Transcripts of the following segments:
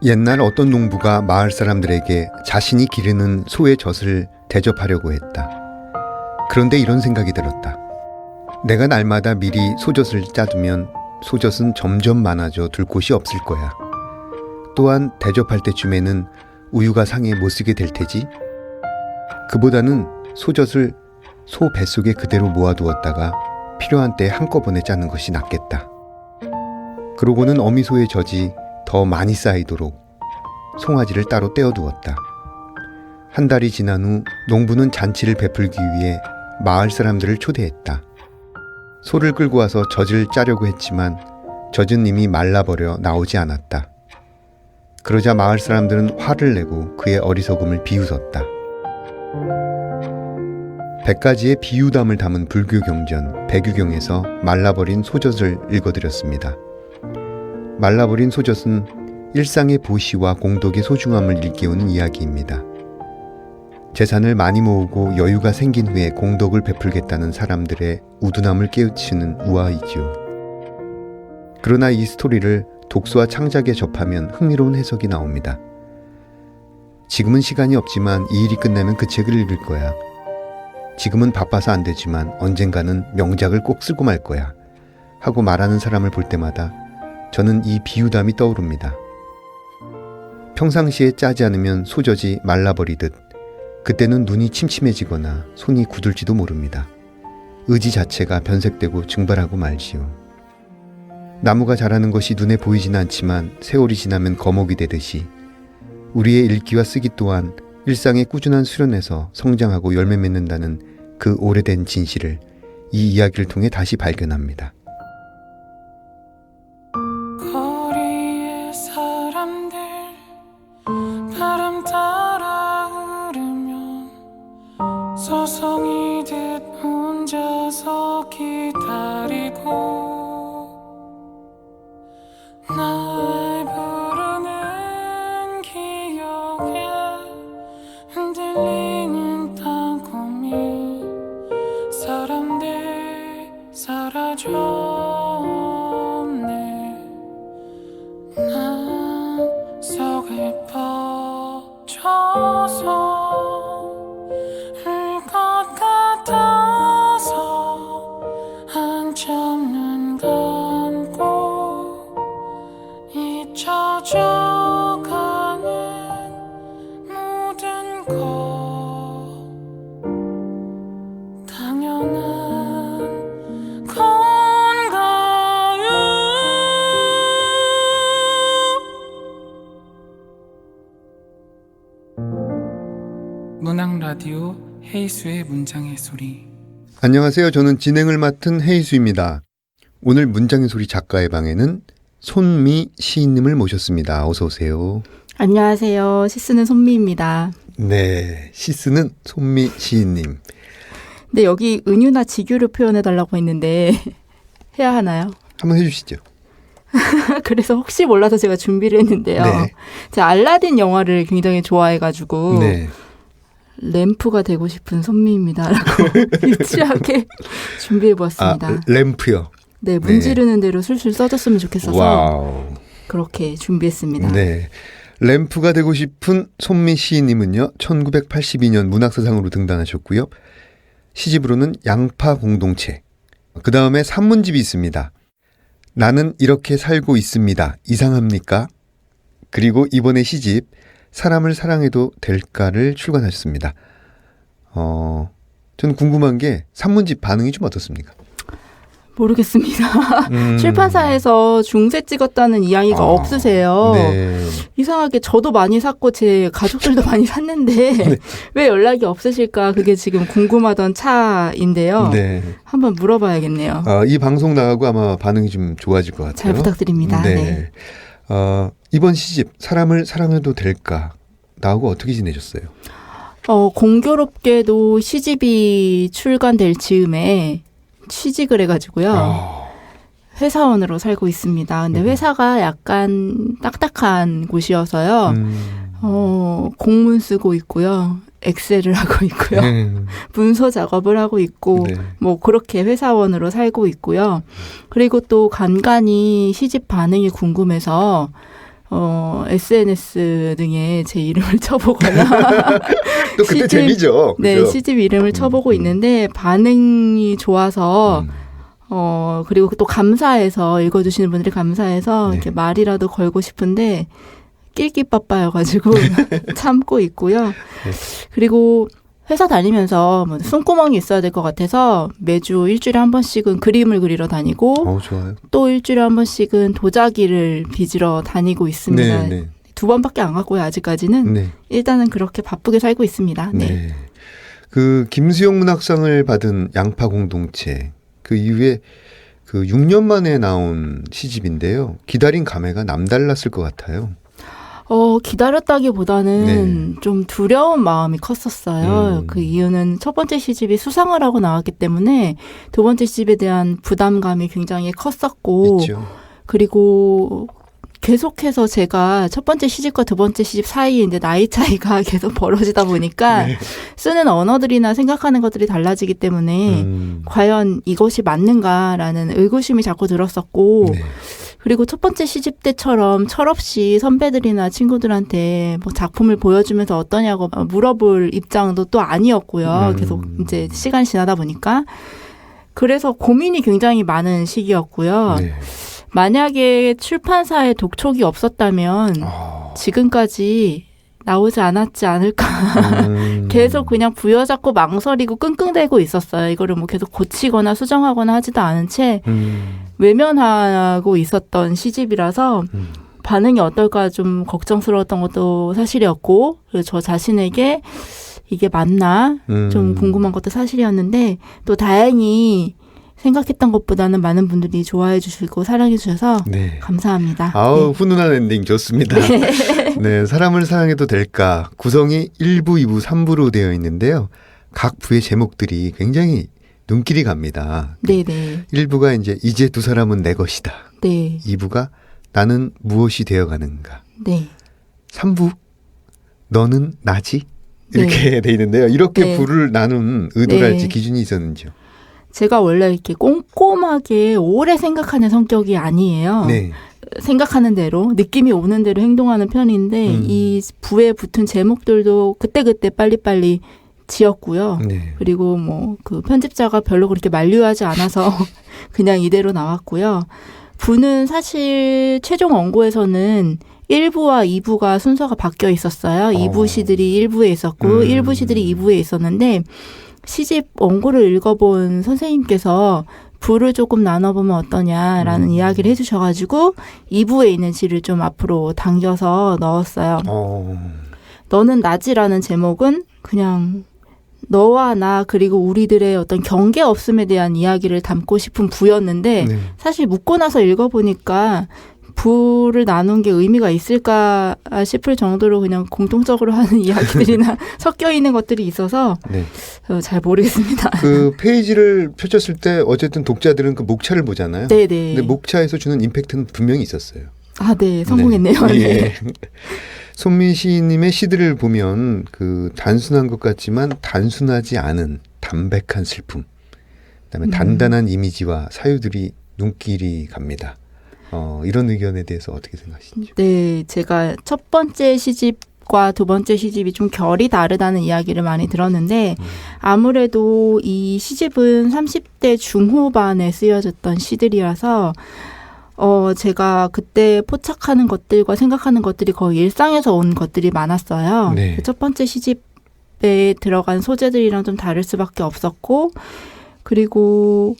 옛날 어떤 농부가 마을 사람들에게 자신이 기르는 소의 젖을 대접하려고 했다. 그런데 이런 생각이 들었다. 내가 날마다 미리 소젖을 짜두면 소젖은 점점 많아져 둘 곳이 없을 거야. 또한 대접할 때쯤에는 우유가 상해 못 쓰게 될 테지. 그보다는 소젖을 소 뱃속에 그대로 모아두었다가 필요한 때 한꺼번에 짜는 것이 낫겠다. 그러고는 어미소의 젖이 더 많이 쌓이도록 송아지를 따로 떼어두었다. 한 달이 지난 후 농부는 잔치를 베풀기 위해 마을 사람들을 초대했다. 소를 끌고 와서 젖을 짜려고 했지만 젖은 이미 말라버려 나오지 않았다. 그러자 마을 사람들은 화를 내고 그의 어리석음을 비웃었다. 100가지의 비유담을 담은 불교 경전 백유경에서 말라버린 소젖을 읽어드렸습니다. 말라버린 소젖은 일상의 보시와 공덕의 소중함을 일깨우는 이야기입니다. 재산을 많이 모으고 여유가 생긴 후에 공덕을 베풀겠다는 사람들의 우둔함을 깨우치는 우화이지요. 그러나 이 스토리를 독서와 창작에 접하면 흥미로운 해석이 나옵니다. 지금은 시간이 없지만 이 일이 끝나면 그 책을 읽을 거야. 지금은 바빠서 안 되지만 언젠가는 명작을 꼭 쓰고 말 거야. 하고 말하는 사람을 볼 때마다 저는 이 비유담이 떠오릅니다. 평상시에 짜지 않으면 소젖이 말라버리듯 그때는 눈이 침침해지거나 손이 굳을지도 모릅니다. 의지 자체가 변색되고 증발하고 말지요. 나무가 자라는 것이 눈에 보이지는 않지만 세월이 지나면 거목이 되듯이 우리의 읽기와 쓰기 또한 일상의 꾸준한 수련에서 성장하고 열매 맺는다는 그 오래된 진실을 이 이야기를 통해 다시 발견합니다. 거리의 사람들 바람 따라 흐르면 서성이듯 혼자서 기다리고 날 부르는 기억에 흔들리는 땅콩이 사람들 사라졌네. 난 속을 퍼져서 울 것 같아서 한참 눈 감고 잊혀져가는 모든 것 당연한 건가요? 문학 라디오 헤이수의 문장의 소리. 안녕하세요. 저는 진행을 맡은 헤이수입니다. 오늘 문장의 소리 작가의 방에는 손미 시인님을 모셨습니다. 어서 오세요. 안녕하세요. 시쓰는 손미입니다. 네, 시쓰는 손미 시인님. 근데 여기 은유나 직유를 표현해달라고 했는데 해야 하나요? 한번 해주시죠. 그래서 혹시 몰라서 제가 준비를 했는데요. 네. 제가 알라딘 영화를 굉장히 좋아해가지고 네. 램프가 되고 싶은 손미입니다. 라고 유치하게 준비해보았습니다. 아, 램프요. 네, 문지르는 대로 술술 써줬으면 좋겠어서 와우. 그렇게 준비했습니다. 네. 램프가 되고 싶은 손미 시인님은요, 1982년 문학사상으로 등단하셨고요. 시집으로는 양파 공동체, 그 다음에 산문집이 있습니다. 나는 이렇게 살고 있습니다. 이상합니까? 그리고 이번에 시집 사람을 사랑해도 될까를 출간하셨습니다. 저는 궁금한 게 산문집 반응이 좀 어떻습니까? 모르겠습니다. 출판사에서 중세 찍었다는 이야기가 없으세요. 네. 이상하게 저도 많이 샀고 제 가족들도 많이 샀는데 네. 왜 연락이 없으실까 그게 지금 궁금하던 차인데요. 네. 한번 물어봐야겠네요. 이 방송 나가고 아마 반응이 좀 좋아질 것 같아요. 잘 부탁드립니다. 네. 네. 이번 시집 사람을 사랑해도 될까? 나하고 어떻게 지내셨어요? 공교롭게도 시집이 출간될 즈음에 취직을 해가지고요. 회사원으로 살고 있습니다. 근데 회사가 약간 딱딱한 곳이어서요. 공문 쓰고 있고요. 엑셀을 하고 있고요. 문서 작업을 하고 있고 네. 뭐 그렇게 회사원으로 살고 있고요. 그리고 또 간간히 시집 반응이 궁금해서 SNS 등에 제 이름을 쳐보거나 또 그때 재미죠. 네, 그죠? 시집 이름을 쳐보고 있는데 반응이 좋아서 그리고 또 감사해서 읽어주시는 분들이 감사해서 네. 이렇게 말이라도 걸고 싶은데 낄끼빠빠여가지고 참고 있고요. 그리고 회사 다니면서 뭐 숨구멍이 있어야 될 것 같아서 매주 일주일에 한 번씩은 그림을 그리러 다니고 좋아요. 또 일주일에 한 번씩은 도자기를 빚으러 다니고 있습니다. 네, 네. 2번밖에 안 갔고요. 아직까지는. 네. 일단은 그렇게 바쁘게 살고 있습니다. 네. 네. 그 김수영 문학상을 받은 양파 공동체 그 이후에 그 6년 만에 나온 시집인데요. 기다린 감회가 남달랐을 것 같아요. 기다렸다기보다는 좀 두려운 마음이 컸었어요. 그 이유는 첫 번째 시집이 수상을 하고 나왔기 때문에 두 번째 시집에 대한 부담감이 굉장히 컸었고 있죠. 그리고 계속해서 제가 첫 번째 시집과 두 번째 시집 사이에 이제 나이 차이가 계속 벌어지다 보니까 네. 쓰는 언어들이나 생각하는 것들이 달라지기 때문에 과연 이것이 맞는가라는 의구심이 자꾸 들었었고 네. 그리고 첫 번째 시집 때처럼 철없이 선배들이나 친구들한테 뭐 작품을 보여주면서 어떠냐고 물어볼 입장도 또 아니었고요. 계속 이제 시간이 지나다 보니까. 그래서 고민이 굉장히 많은 시기였고요. 네. 만약에 출판사에 독촉이 없었다면 지금까지 나오지 않았지 않을까. 계속 그냥 부여잡고 망설이고 끙끙대고 있었어요. 이거를 뭐 계속 고치거나 수정하거나 하지도 않은 채 외면하고 있었던 시집이라서 반응이 어떨까 좀 걱정스러웠던 것도 사실이었고 그래서 저 자신에게 이게 맞나 좀 궁금한 것도 사실이었는데 또 다행히 생각했던 것보다는 많은 분들이 좋아해 주시고 사랑해 주셔서 네. 감사합니다. 아우 네. 훈훈한 엔딩 좋습니다. 네, 사람을 사랑해도 될까 구성이 1부, 2부, 3부로 되어 있는데요. 각 부의 제목들이 굉장히 눈길이 갑니다. 네네. 1부가 이제 두 사람은 내 것이다. 네. 2부가 나는 무엇이 되어가는가. 네. 3부 너는 나지? 이렇게 돼 있는데요. 이렇게 네. 부를 나눈 의도랄지 네. 기준이 있었는지요? 제가 원래 이렇게 꼼꼼하게 오래 생각하는 성격이 아니에요. 네. 생각하는 대로 느낌이 오는 대로 행동하는 편인데 이 부에 붙은 제목들도 그때그때 빨리빨리 지었고요. 네. 그리고 뭐 그 편집자가 별로 그렇게 만류하지 않아서 그냥 이대로 나왔고요. 부는 사실 최종 원고에서는 1부와 2부가 순서가 바뀌어 있었어요. 2부 시들이 1부에 있었고 1부 시들이 2부에 있었는데 시집 원고를 읽어본 선생님께서 부를 조금 나눠보면 어떠냐라는 이야기를 해주셔가지고 2부에 있는 시를 좀 앞으로 당겨서 넣었어요. 너는 나지라는 제목은 그냥 너와 나 그리고 우리들의 어떤 경계 없음에 대한 이야기를 담고 싶은 부였는데 네. 사실 묻고 나서 읽어보니까 부를 나눈 게 의미가 있을까 싶을 정도로 그냥 공통적으로 하는 이야기들이나 섞여 있는 것들이 있어서 네. 잘 모르겠습니다. 그 페이지를 펼쳤을 때 어쨌든 독자들은 그 목차를 보잖아요. 네네. 근데 목차에서 주는 임팩트는 분명히 있었어요. 아, 네. 성공했네요. 네. 네. 예. 손민 시인님의 시들을 보면 그 단순한 것 같지만 단순하지 않은 담백한 슬픔, 그다음에 단단한 이미지와 사유들이 눈길이 갑니다. 이런 의견에 대해서 어떻게 생각하시죠? 네, 제가 첫 번째 시집과 두 번째 시집이 좀 결이 다르다는 이야기를 많이 들었는데 아무래도 이 시집은 30대 중후반에 쓰여졌던 시들이라서 제가 그때 포착하는 것들과 생각하는 것들이 거의 일상에서 온 것들이 많았어요. 네. 첫 번째 시집에 들어간 소재들이랑 좀 다를 수밖에 없었고 그리고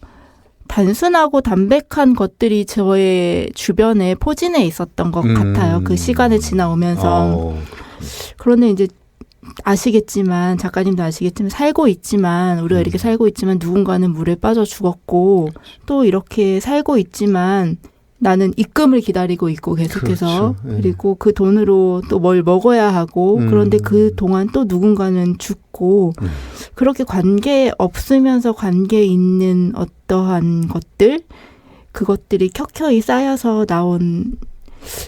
단순하고 담백한 것들이 저의 주변에 포진해 있었던 것 같아요. 그 시간을 지나오면서. 그런데 이제 아시겠지만 작가님도 아시겠지만 살고 있지만 우리가 이렇게 살고 있지만 누군가는 물에 빠져 죽었고 또 이렇게 살고 있지만 나는 입금을 기다리고 있고 계속해서 그렇죠. 네. 그리고 그 돈으로 또 뭘 먹어야 하고 그런데 그 동안 또 누군가는 죽고 그렇게 관계 없으면서 관계 있는 어떠한 것들 그것들이 켜켜이 쌓여서 나온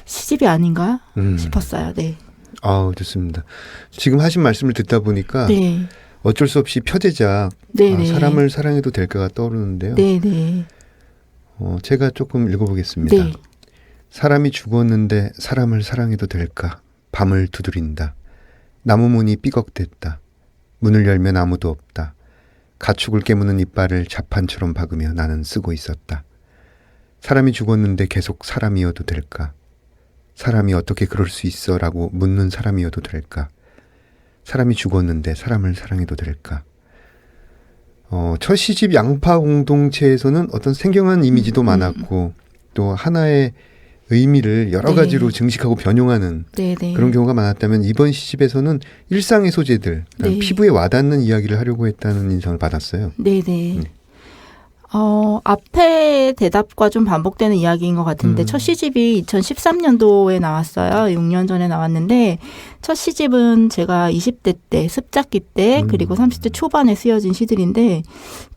시집이 아닌가 싶었어요. 네. 좋습니다. 지금 하신 말씀을 듣다 보니까 네. 어쩔 수 없이 표제작 사람을 사랑해도 될까가 떠오르는데요. 네네. 제가 조금 읽어보겠습니다. 네. 사람이 죽었는데 사람을 사랑해도 될까? 밤을 두드린다. 나무 문이 삐걱댔다. 문을 열면 아무도 없다. 가축을 깨무는 이빨을 자판처럼 박으며 나는 쓰고 있었다. 사람이 죽었는데 계속 사람이어도 될까? 사람이 어떻게 그럴 수 있어? 라고 묻는 사람이어도 될까? 사람이 죽었는데 사람을 사랑해도 될까? 첫 시집 양파 공동체에서는 어떤 생경한 이미지도 많았고 또 하나의 의미를 여러 네. 가지로 증식하고 변용하는 네네. 그런 경우가 많았다면 이번 시집에서는 일상의 소재들, 네. 피부에 와닿는 이야기를 하려고 했다는 인상을 받았어요. 네네. 앞에 대답과 좀 반복되는 이야기인 것 같은데, 첫 시집이 2013년도에 나왔어요. 6년 전에 나왔는데, 첫 시집은 제가 20대 때, 습작기 때, 그리고 30대 초반에 쓰여진 시들인데,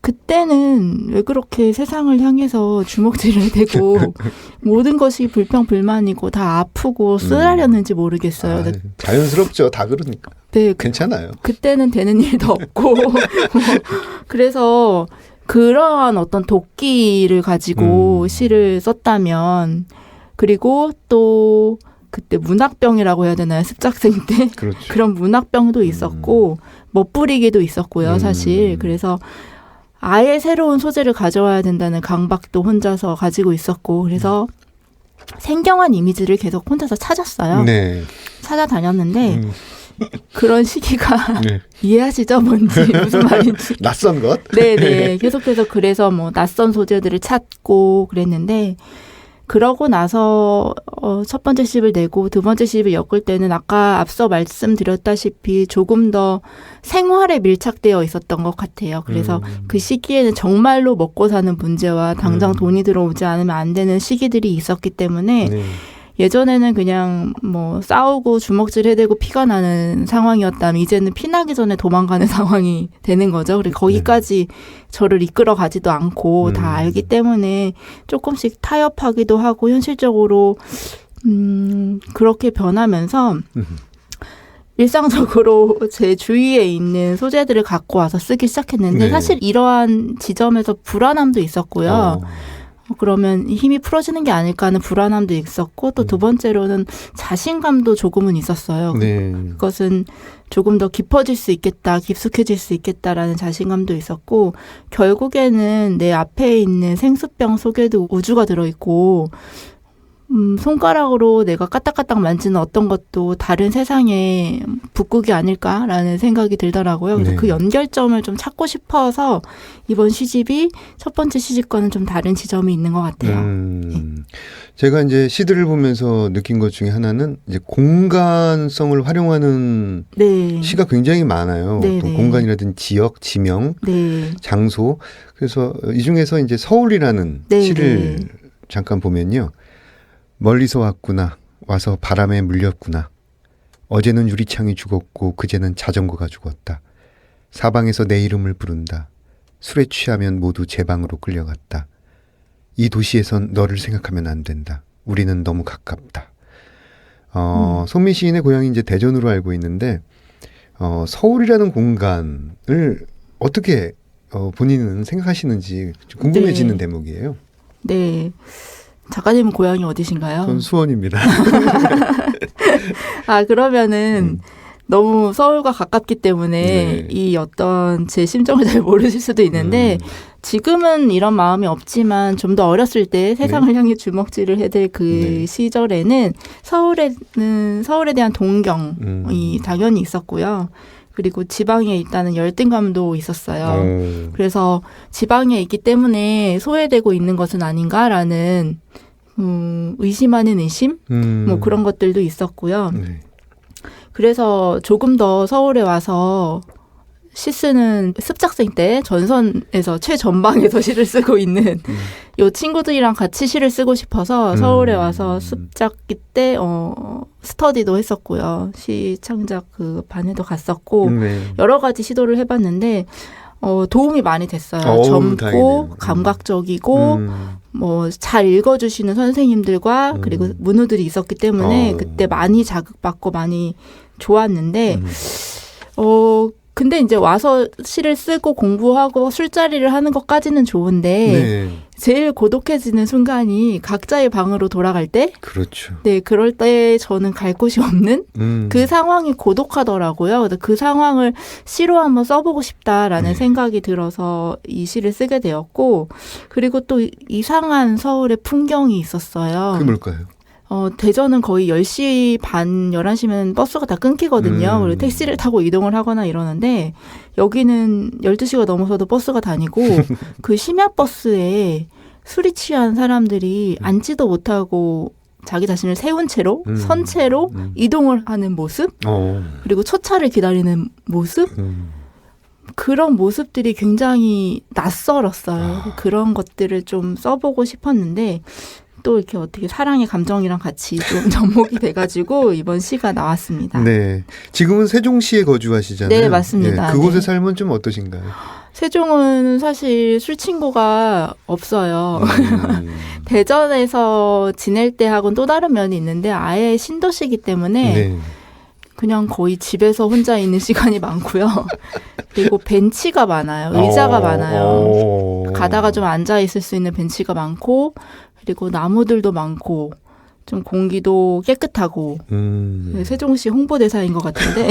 그때는 왜 그렇게 세상을 향해서 주먹질을 대고, 모든 것이 불평불만이고, 다 아프고, 쓰라렸는지 모르겠어요. 자연스럽죠. 다 그러니까. 네, 괜찮아요. 그때는 되는 일도 없고, 그래서, 그러한 어떤 도끼를 가지고 시를 썼다면, 그리고 또 그때 문학병이라고 해야 되나요? 습작생 때 그렇죠. 그런 문학병도 있었고 멋부리기도 있었고요, 사실. 그래서 아예 새로운 소재를 가져와야 된다는 강박도 혼자서 가지고 있었고, 그래서 생경한 이미지를 계속 혼자서 찾았어요. 네. 찾아다녔는데 그런 시기가 네. 이해하시죠? 뭔지 무슨 말인지. 낯선 것? 네네. 계속해서 그래서 뭐 낯선 소재들을 찾고 그랬는데, 그러고 나서 첫 번째 시집을 내고 두 번째 시집을 엮을 때는 아까 앞서 말씀드렸다시피 조금 더 생활에 밀착되어 있었던 것 같아요. 그래서 그 시기에는 정말로 먹고 사는 문제와 당장 돈이 들어오지 않으면 안 되는 시기들이 있었기 때문에 네. 예전에는 그냥 뭐 싸우고 주먹질 해대고 피가 나는 상황이었다면 이제는 피나기 전에 도망가는 상황이 되는 거죠. 그리고 거기까지 저를 이끌어 가지도 않고 다 알기 때문에 조금씩 타협하기도 하고 현실적으로 그렇게 변하면서 일상적으로 제 주위에 있는 소재들을 갖고 와서 쓰기 시작했는데, 네. 사실 이러한 지점에서 불안함도 있었고요. 그러면 힘이 풀어지는 게 아닐까 하는 불안함도 있었고, 또 두 번째로는 자신감도 조금은 있었어요. 네. 그것은 조금 더 깊어질 수 있겠다, 깊숙해질 수 있겠다라는 자신감도 있었고, 결국에는 내 앞에 있는 생수병 속에도 우주가 들어있고, 손가락으로 내가 까딱까딱 만지는 어떤 것도 다른 세상의 북극이 아닐까라는 생각이 들더라고요. 그래서 네. 그 연결점을 좀 찾고 싶어서 이번 시집이 첫 번째 시집과는 좀 다른 지점이 있는 것 같아요. 제가 이제 시들을 보면서 느낀 것 중에 하나는 이제 공간성을 활용하는 네. 시가 굉장히 많아요. 네, 또 네. 공간이라든 지역, 지명, 네. 장소. 그래서 이 중에서 이제 서울이라는 네, 시를 네. 잠깐 보면요. 멀리서 왔구나. 와서 바람에 물렸구나. 어제는 유리창이 죽었고 그제는 자전거가 죽었다. 사방에서 내 이름을 부른다. 술에 취하면 모두 제 방으로 끌려갔다. 이 도시에선 너를 생각하면 안 된다. 우리는 너무 가깝다. 손미 시인의 고향이 이제 대전으로 알고 있는데, 서울이라는 공간을 어떻게 본인은 생각하시는지 좀 궁금해지는 네. 대목이에요. 네. 작가님은 고향이 어디신가요? 전 수원입니다. 그러면은 너무 서울과 가깝기 때문에 네. 이 어떤 제 심정을 잘 모르실 수도 있는데, 지금은 이런 마음이 없지만 좀 더 어렸을 때 세상을 향해 주먹질을 해댈 그 시절에는 서울에 대한 동경이 당연히 있었고요. 그리고 지방에 있다는 열등감도 있었어요. 그래서 지방에 있기 때문에 소외되고 있는 것은 아닌가라는 의심하는 의심? 뭐 그런 것들도 있었고요. 네. 그래서 조금 더 서울에 와서 시 쓰는 습작생 때 전선에서 최전방에서 시를 쓰고 있는 요 친구들이랑 같이 시를 쓰고 싶어서 서울에 와서 습작기 때 스터디도 했었고요. 시 창작 그 반에도 갔었고 여러 가지 시도를 해봤는데 도움이 많이 됐어요. 젊고 다행이네요. 감각적이고 뭐 잘 읽어주시는 선생님들과 그리고 문우들이 있었기 때문에 그때 많이 자극받고 많이 좋았는데 근데 이제 와서 시를 쓰고 공부하고 술자리를 하는 것까지는 좋은데 제일 고독해지는 순간이 각자의 방으로 돌아갈 때, 그렇죠. 네, 그럴 때 저는 갈 곳이 없는 그 상황이 고독하더라고요. 그래서 그 상황을 시로 한번 써보고 싶다라는 네. 생각이 들어서 이 시를 쓰게 되었고, 그리고 또 이상한 서울의 풍경이 있었어요. 그게 뭘까요? 대전은 거의 10시 반, 11시면 버스가 다 끊기거든요. 그리고 택시를 타고 이동을 하거나 이러는데, 여기는 12시가 넘어서도 버스가 다니고, 그 심야버스에 술이 취한 사람들이 앉지도 못하고 자기 자신을 세운 채로, 선 채로 이동을 하는 모습, 그리고 첫 차를 기다리는 모습, 그런 모습들이 굉장히 낯설었어요. 그런 것들을 좀 써보고 싶었는데, 또 이렇게 어떻게 사랑의 감정이랑 같이 좀 접목이 돼가지고 이번 시가 나왔습니다. 네. 지금은 세종시에 거주하시잖아요. 네, 맞습니다. 예, 그곳의 네. 삶은 좀 어떠신가요? 세종은 사실 술 친구가 없어요. 대전에서 지낼 때하고는 또 다른 면이 있는데 아예 신도시이기 때문에 네. 그냥 거의 집에서 혼자 있는 시간이 많고요. 그리고 벤치가 많아요. 의자가 많아요. 가다가 좀 앉아 있을 수 있는 벤치가 많고, 그리고 나무들도 많고, 좀 공기도 깨끗하고, 세종시 홍보대사인 것 같은데.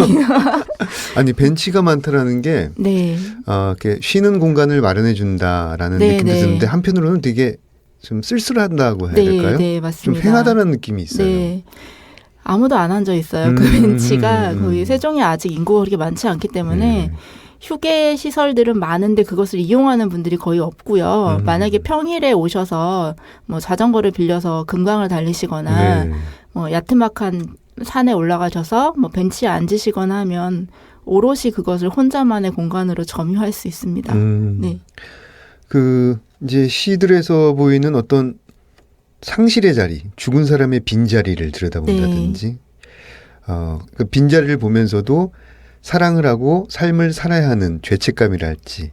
아니 벤치가 많다라는 게 네. 이렇게 쉬는 공간을 마련해 준다라는 네, 느낌도 네. 드는데 한편으로는 되게 좀 쓸쓸하다고 해야 네, 될까요? 네, 좀 맞습니다. 횡하다는 느낌이 있어요. 네. 아무도 안 앉아 있어요. 그 벤치가 거기 세종에 아직 인구가 그렇게 많지 않기 때문에 휴게 시설들은 많은데 그것을 이용하는 분들이 거의 없고요. 만약에 평일에 오셔서 뭐 자전거를 빌려서 금강을 달리시거나 네. 뭐 야트막한 산에 올라가셔서 뭐 벤치에 앉으시거나 하면 오롯이 그것을 혼자만의 공간으로 점유할 수 있습니다. 네. 그 이제 시들에서 보이는 어떤 상실의 자리, 죽은 사람의 빈자리를 들여다본다든지 그 빈자리를 보면서도 사랑을 하고 삶을 살아야 하는 죄책감이랄지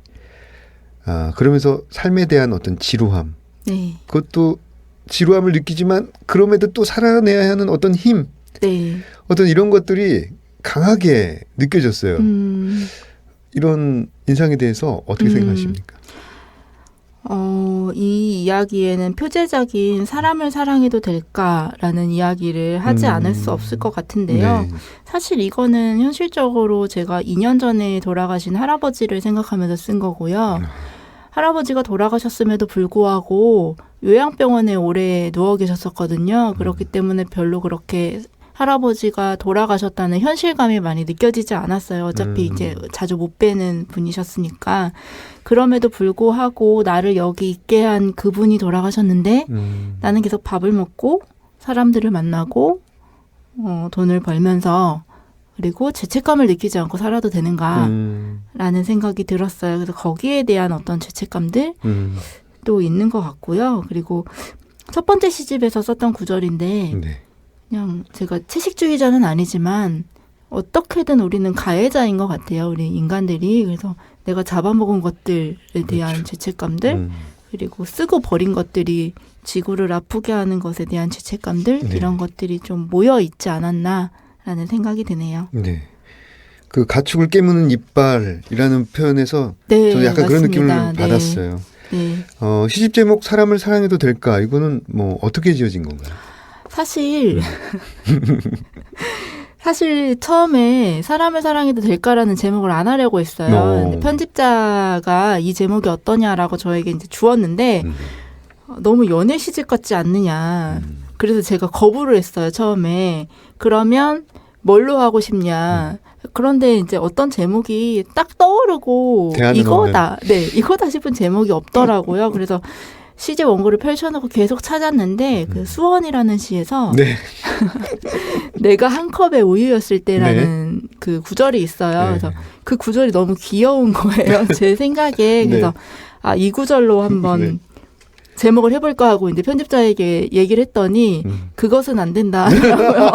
그러면서 삶에 대한 어떤 지루함 네. 그것도 지루함을 느끼지만 그럼에도 또 살아내야 하는 어떤 힘 네. 어떤 이런 것들이 강하게 느껴졌어요. 이런 인상에 대해서 어떻게 생각하십니까? 이 이야기에는 표제적인 사람을 사랑해도 될까라는 이야기를 하지 않을 수 없을 것 같은데요. 네. 사실 이거는 현실적으로 제가 2년 전에 돌아가신 할아버지를 생각하면서 쓴 거고요. 할아버지가 돌아가셨음에도 불구하고 요양병원에 오래 누워 계셨었거든요. 그렇기 때문에 별로 그렇게 할아버지가 돌아가셨다는 현실감이 많이 느껴지지 않았어요. 어차피 이제 자주 못 뵈는 분이셨으니까. 그럼에도 불구하고 나를 여기 있게 한 그분이 돌아가셨는데 나는 계속 밥을 먹고 사람들을 만나고 돈을 벌면서 그리고 죄책감을 느끼지 않고 살아도 되는가라는 생각이 들었어요. 그래서 거기에 대한 어떤 죄책감들 또 있는 것 같고요. 그리고 첫 번째 시집에서 썼던 구절인데 네. 그냥 제가 채식주의자는 아니지만 어떻게든 우리는 가해자인 것 같아요. 우리 인간들이. 그래서 내가 잡아먹은 것들에 대한 그렇죠. 죄책감들 그리고 쓰고 버린 것들이 지구를 아프게 하는 것에 대한 죄책감들 네. 이런 것들이 좀 모여 있지 않았나라는 생각이 드네요. 네. 그 가축을 깨무는 이빨이라는 표현에서 네, 저는 약간 그런 느낌을 맞습니다. 받았어요. 네. 시집 제목 사람을 사랑해도 될까? 이거는 뭐 어떻게 지어진 건가요? 사실 처음에 사람을 사랑해도 될까라는 제목을 안 하려고 했어요. 근데 편집자가 이 제목이 어떠냐라고 저에게 이제 주었는데 너무 연애 시집 같지 않느냐. 그래서 제가 거부를 했어요. 처음에. 그러면 뭘로 하고 싶냐. 그런데 이제 어떤 제목이 딱 떠오르고 이거다. 네, 이거다 싶은 제목이 없더라고요. 그래서 시제 원고를 펼쳐놓고 계속 찾았는데 그 수원이라는 시에서 네. 내가 한 컵의 우유였을 때라는 그 구절이 있어요. 네. 그래서 그 구절이 너무 귀여운 거예요. 제 생각에. 그래서 이 구절로 한번 제목을 해볼까 하고 이제 편집자에게 얘기를 했더니 그것은 안 된다라고요.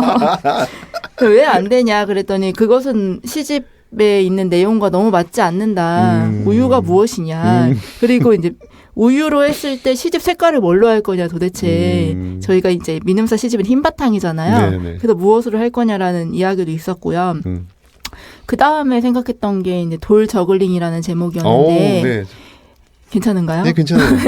왜 안 되냐 그랬더니 그것은 시집에 있는 내용과 너무 맞지 않는다. 우유가 무엇이냐. 그리고 이제 우유로 했을 때 시집 색깔을 뭘로 할 거냐 도대체. 저희가 이제 민음사 시집은 흰바탕이잖아요. 네네. 그래서 무엇으로 할 거냐라는 이야기도 있었고요. 그 다음에 생각했던 게 이제 돌 저글링이라는 제목이었는데 네. 괜찮은가요? 네, 괜찮아요.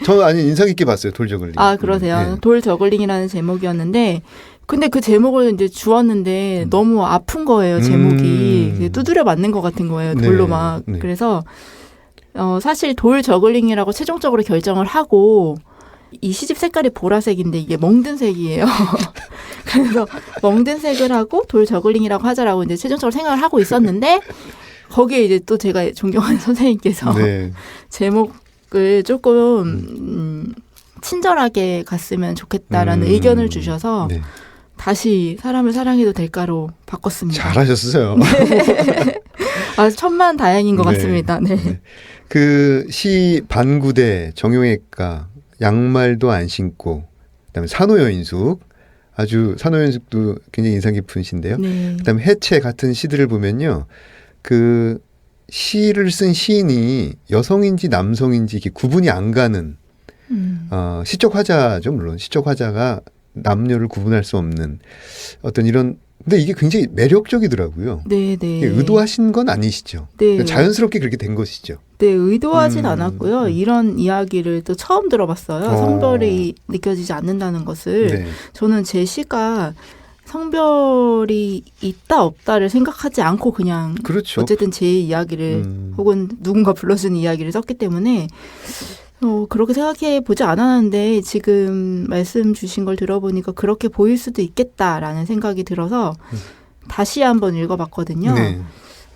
저 아니 인상 깊게 봤어요. 돌 저글링. 아, 그러세요. 네. 돌 저글링이라는 제목이었는데 근데 그 제목을 이제 주었는데 너무 아픈 거예요. 제목이 두드려 맞는 것 같은 거예요. 돌로 네, 막. 네. 그래서 사실 돌 저글링이라고 최종적으로 결정을 하고 이 시집 색깔이 보라색인데 이게 멍든 색이에요. 그래서 멍든 색을 하고 돌 저글링이라고 하자라고 이제 최종적으로 생각을 하고 있었는데 거기에 이제 또 제가 존경하는 선생님께서 네. 제목을 조금 친절하게 갔으면 좋겠다라는 의견을 주셔서 네. 다시 사람을 사랑해도 될까로 바꿨습니다. 잘하셨어요. 아, 천만 다행인 것 네. 같습니다. 네. 네. 그 시 반구대 정용외과 양말도 안 신고 그다음에 산호여인숙 아주 산호여인숙도 굉장히 인상 깊은 시인데요. 네. 그다음에 해체 같은 시들을 보면요. 그 시를 쓴 시인이 여성인지 남성인지 이렇게 구분이 안 가는 시적 화자죠. 물론 시적 화자가 남녀를 구분할 수 없는 어떤 이런 근데 이게 굉장히 매력적이더라고요. 네, 네. 이게 의도하신 건 아니시죠. 네. 자연스럽게 그렇게 된 것이죠. 네, 의도하진 않았고요. 음. 이런 이야기를 또 처음 들어봤어요. 성별이 느껴지지 않는다는 것을. 네. 저는 제 시가 성별이 있다 없다를 생각하지 않고 그냥 그렇죠. 어쨌든 제 이야기를 혹은 누군가 불러준 이야기를 썼기 때문에 그렇게 생각해 보지 않았는데 지금 말씀 주신 걸 들어보니까 그렇게 보일 수도 있겠다라는 생각이 들어서 다시 한번 읽어봤거든요. 네.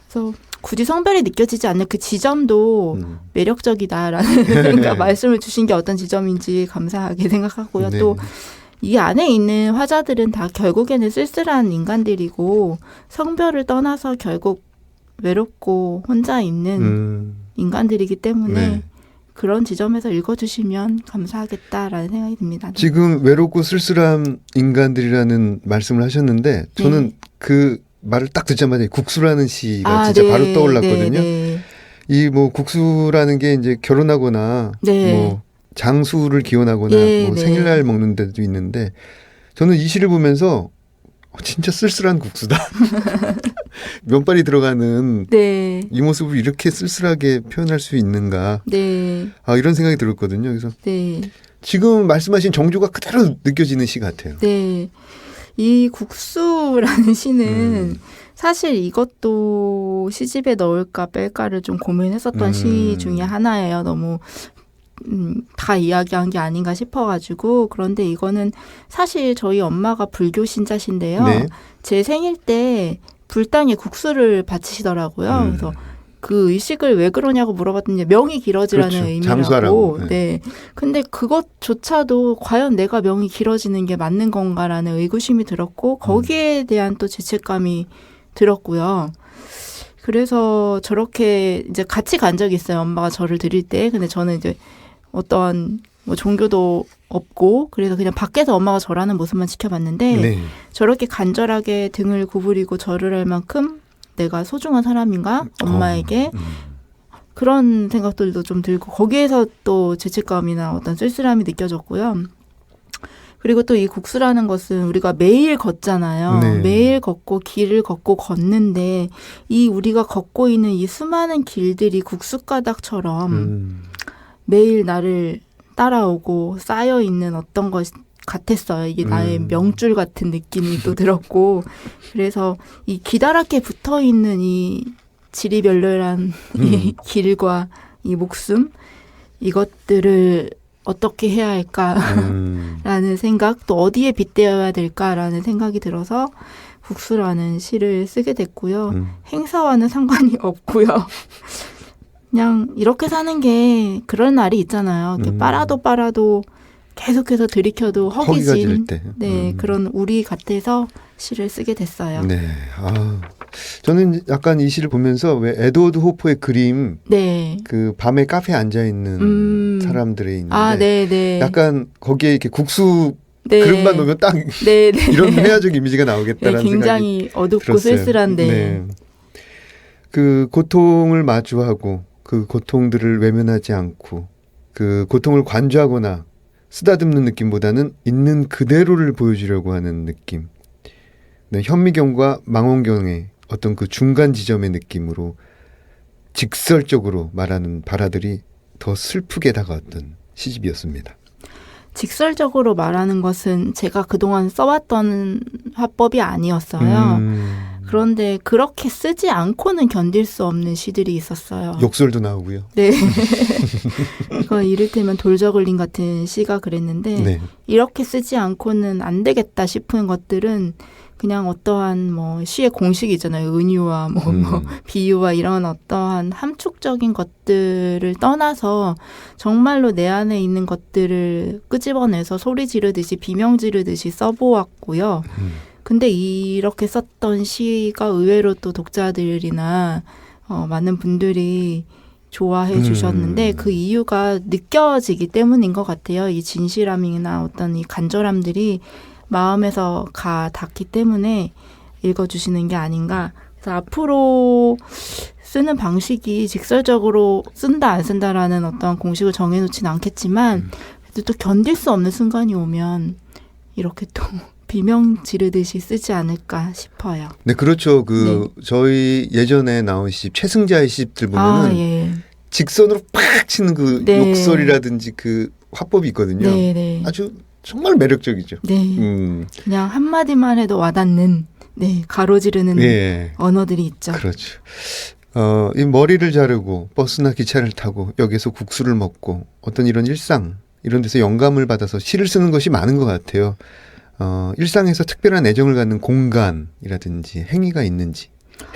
그래서 굳이 성별이 느껴지지 않는 그 지점도 매력적이다라는 생각, 말씀을 주신 게 어떤 지점인지 감사하게 생각하고요. 네. 또 이 안에 있는 화자들은 다 결국에는 쓸쓸한 인간들이고 성별을 떠나서 결국 외롭고 혼자 있는 인간들이기 때문에 네. 그런 지점에서 읽어주시면 감사하겠다라는 생각이 듭니다. 네. 지금 외롭고 쓸쓸한 인간들이라는 말씀을 하셨는데 저는 네. 그 말을 딱 듣자마자 국수라는 시가 진짜 네, 바로 떠올랐거든요. 네, 이 뭐 국수라는 게 이제 결혼하거나 네. 뭐 장수를 기원하거나 네, 뭐 네. 생일날 먹는 데도 있는데 저는 이 시를 보면서 진짜 쓸쓸한 국수다. 면발이 들어가는 네. 이 모습을 이렇게 쓸쓸하게 표현할 수 있는가. 네. 아, 이런 생각이 들었거든요. 그래서 네. 지금 말씀하신 정조가 그대로 느껴지는 시 같아요. 네. 이 국수라는 시는 사실 이것도 시집에 넣을까 뺄까를 좀 고민했었던 시 중에 하나예요. 너무 다 이야기한 게 아닌가 싶어가지고. 그런데 이거는 사실 저희 엄마가 불교 신자신데요. 네. 제 생일 때 불당에 국수를 바치시더라고요. 그래서 그 의식을 왜 그러냐고 물어봤더니 명이 길어지라는 그렇죠. 의미라고. 장수하라고. 네. 근데 그것조차도 과연 내가 명이 길어지는 게 맞는 건가라는 의구심이 들었고 거기에 대한 또 죄책감이 들었고요. 그래서 저렇게 이제 같이 간 적이 있어요. 엄마가 저를 드릴 때. 근데 저는 이제 어떠한 뭐 종교도 없고 그래서 그냥 밖에서 엄마가 절하는 모습만 지켜봤는데 네. 저렇게 간절하게 등을 구부리고 절을 할 만큼 내가 소중한 사람인가? 엄마에게 그런 생각들도 좀 들고 거기에서 또 죄책감이나 어떤 쓸쓸함이 느껴졌고요. 그리고 또 이 국수라는 것은 우리가 매일 걷잖아요. 네. 매일 걷고 길을 걷고 걷는데 이 우리가 걷고 있는 이 수많은 길들이 국수가닥처럼 매일 나를 따라오고 쌓여 있는 어떤 것 같았어요. 이게 나의 명줄 같은 느낌이 또 들었고 그래서 이 기다랗게 붙어 있는 이 지리멸렬한 이 길과 이 목숨 이것들을 어떻게 해야 할까라는 생각 또 어디에 빗대어야 될까라는 생각이 들어서 국수라는 시를 쓰게 됐고요. 행사와는 상관이 없고요. 그냥 이렇게 사는 게 그런 날이 있잖아요. 이렇게 빨아도 계속해서 들이켜도 허기가 질 허기진 때. 네, 그런 우리 같아서 시를 쓰게 됐어요. 네. 아, 저는 약간 이 시를 보면서 왜 에드워드 호퍼의 그림 네. 그 밤에 카페에 앉아 있는 사람들이 있는데 아, 네, 네. 약간 거기에 이렇게 국수 네. 그릇만 놓으면 딱 네, 네. 이런 회화적 이미지가 나오겠다라는 네, 굉장히 생각이 어둡고 들었어요. 쓸쓸한데. 네. 그 고통을 마주하고 그 고통들을 외면하지 않고 그 고통을 관조하거나 쓰다듬는 느낌보다는 있는 그대로를 보여주려고 하는 느낌. 네, 현미경과 망원경의 어떤 그 중간 지점의 느낌으로 직설적으로 말하는 발화들이 더 슬프게 다가왔던 시집이었습니다. 직설적으로 말하는 것은 제가 그동안 써왔던 화법이 아니었어요. 그런데 그렇게 쓰지 않고는 견딜 수 없는 시들이 있었어요. 욕설도 나오고요. 네. 이거 이를테면 돌저글링 같은 시가 그랬는데 네. 이렇게 쓰지 않고는 안 되겠다 싶은 것들은 그냥 어떠한 뭐 시의 공식이 있잖아요. 은유와 뭐 비유와 이런 어떠한 함축적인 것들을 떠나서 정말로 내 안에 있는 것들을 끄집어내서 소리 지르듯이 비명 지르듯이 써보았고요. 근데 이렇게 썼던 시가 의외로 또 독자들이나 많은 분들이 좋아해 주셨는데 그 이유가 느껴지기 때문인 것 같아요. 이 진실함이나 어떤 이 간절함들이 마음에서 가 닿기 때문에 읽어주시는 게 아닌가. 그래서 앞으로 쓰는 방식이 직설적으로 쓴다 안 쓴다라는 어떤 공식을 정해놓지는 않겠지만 그래도 또 견딜 수 없는 순간이 오면 이렇게 또 비명 지르듯이 쓰지 않을까 싶어요. 네, 그렇죠. 저희 예전에 나온 시집 최승자의 시집들 보면은 예. 직선으로 팍 치는 그 네. 욕설이라든지 그 화법이 있거든요. 네. 아주 정말 매력적이죠. 네. 그냥 한마디만 해도 와닿는 가로지르는 예. 언어들이 있죠. 그렇죠. 이 머리를 자르고 버스나 기차를 타고 역에서 국수를 먹고 어떤 이런 일상 이런 데서 영감을 받아서 시를 쓰는 것이 많은 것 같아요. 일상에서 특별한 애정을 갖는 공간이라든지 행위가 있는지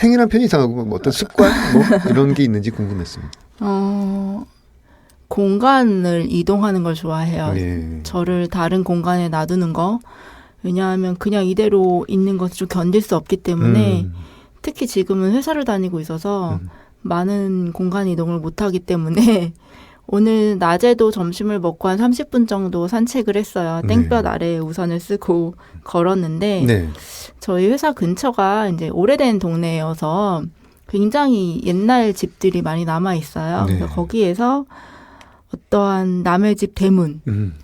행위란 편이 이상하고 뭐 어떤 습관 뭐 이런 게 있는지 궁금했습니다. 공간을 이동하는 걸 좋아해요. 예. 저를 다른 공간에 놔두는 거. 왜냐하면 그냥 이대로 있는 것을 좀 견딜 수 없기 때문에 특히 지금은 회사를 다니고 있어서 많은 공간 이동을 못하기 때문에 오늘 낮에도 점심을 먹고 한 30분 정도 산책을 했어요. 땡볕 아래에 우산을 쓰고 걸었는데 네. 저희 회사 근처가 이제 오래된 동네여서 굉장히 옛날 집들이 많이 남아 있어요. 네. 그래서 거기에서 어떠한 남의 집 대문,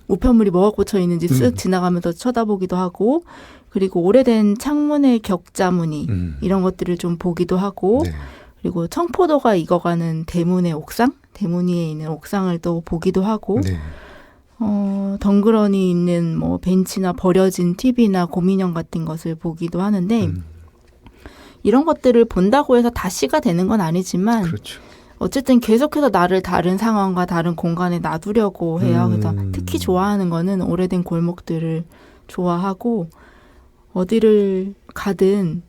우편물이 뭐가 꽂혀 있는지 쓱 지나가면서 쳐다보기도 하고 그리고 오래된 창문의 격자무늬 이런 것들을 좀 보기도 하고 네. 그리고 청포도가 익어가는 대문의 옥상? 대문 위에 있는 옥상을 또 보기도 하고 네. 덩그러니 있는 뭐 벤치나 버려진 TV나 곰인형 같은 것을 보기도 하는데 이런 것들을 본다고 해서 다 시가 되는 건 아니지만 그렇죠. 어쨌든 계속해서 나를 다른 상황과 다른 공간에 놔두려고 해요. 그래서 특히 좋아하는 거는 오래된 골목들을 좋아하고 어디를 가든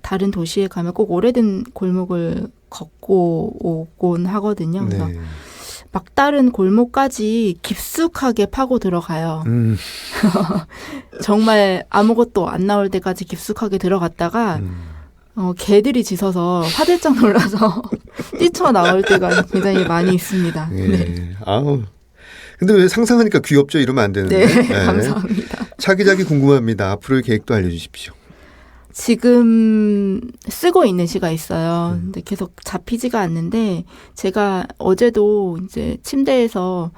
다른 도시에 가면 꼭 오래된 골목을 걷고 오곤 하거든요. 그래서 네. 막다른 골목까지 깊숙하게 파고 들어가요. 정말 아무것도 안 나올 때까지 깊숙하게 들어갔다가 개들이 짖어서 화들짝 놀라서 뛰쳐나올 때가 굉장히 많이 있습니다. 예. 네. 아우. 근데 왜 상상하니까 귀엽죠? 이러면 안 되는데. 네, 감사합니다. 차기작이 궁금합니다. 앞으로의 계획도 알려주십시오. 지금 쓰고 있는 시가 있어요. 근데 계속 잡히지가 않는데 제가 어제도 이제 침대에서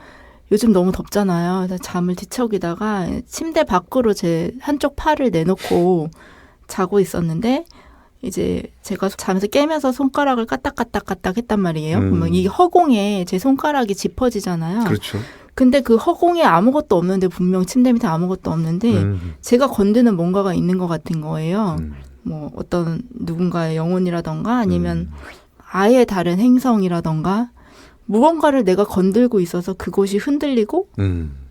요즘 너무 덥잖아요. 그래서 잠을 뒤척이다가 침대 밖으로 제 한쪽 팔을 내놓고 자고 있었는데 이제 제가 잠에서 깨면서 손가락을 까딱까딱 했단 말이에요. 그러면 이 허공에 제 손가락이 짚어지잖아요. 그렇죠. 근데 그 허공에 아무것도 없는데 분명 침대 밑에 아무것도 없는데 제가 건드는 뭔가가 있는 것 같은 거예요. 뭐 어떤 누군가의 영혼이라던가 아니면 아예 다른 행성이라던가 무언가를 내가 건들고 있어서 그곳이 흔들리고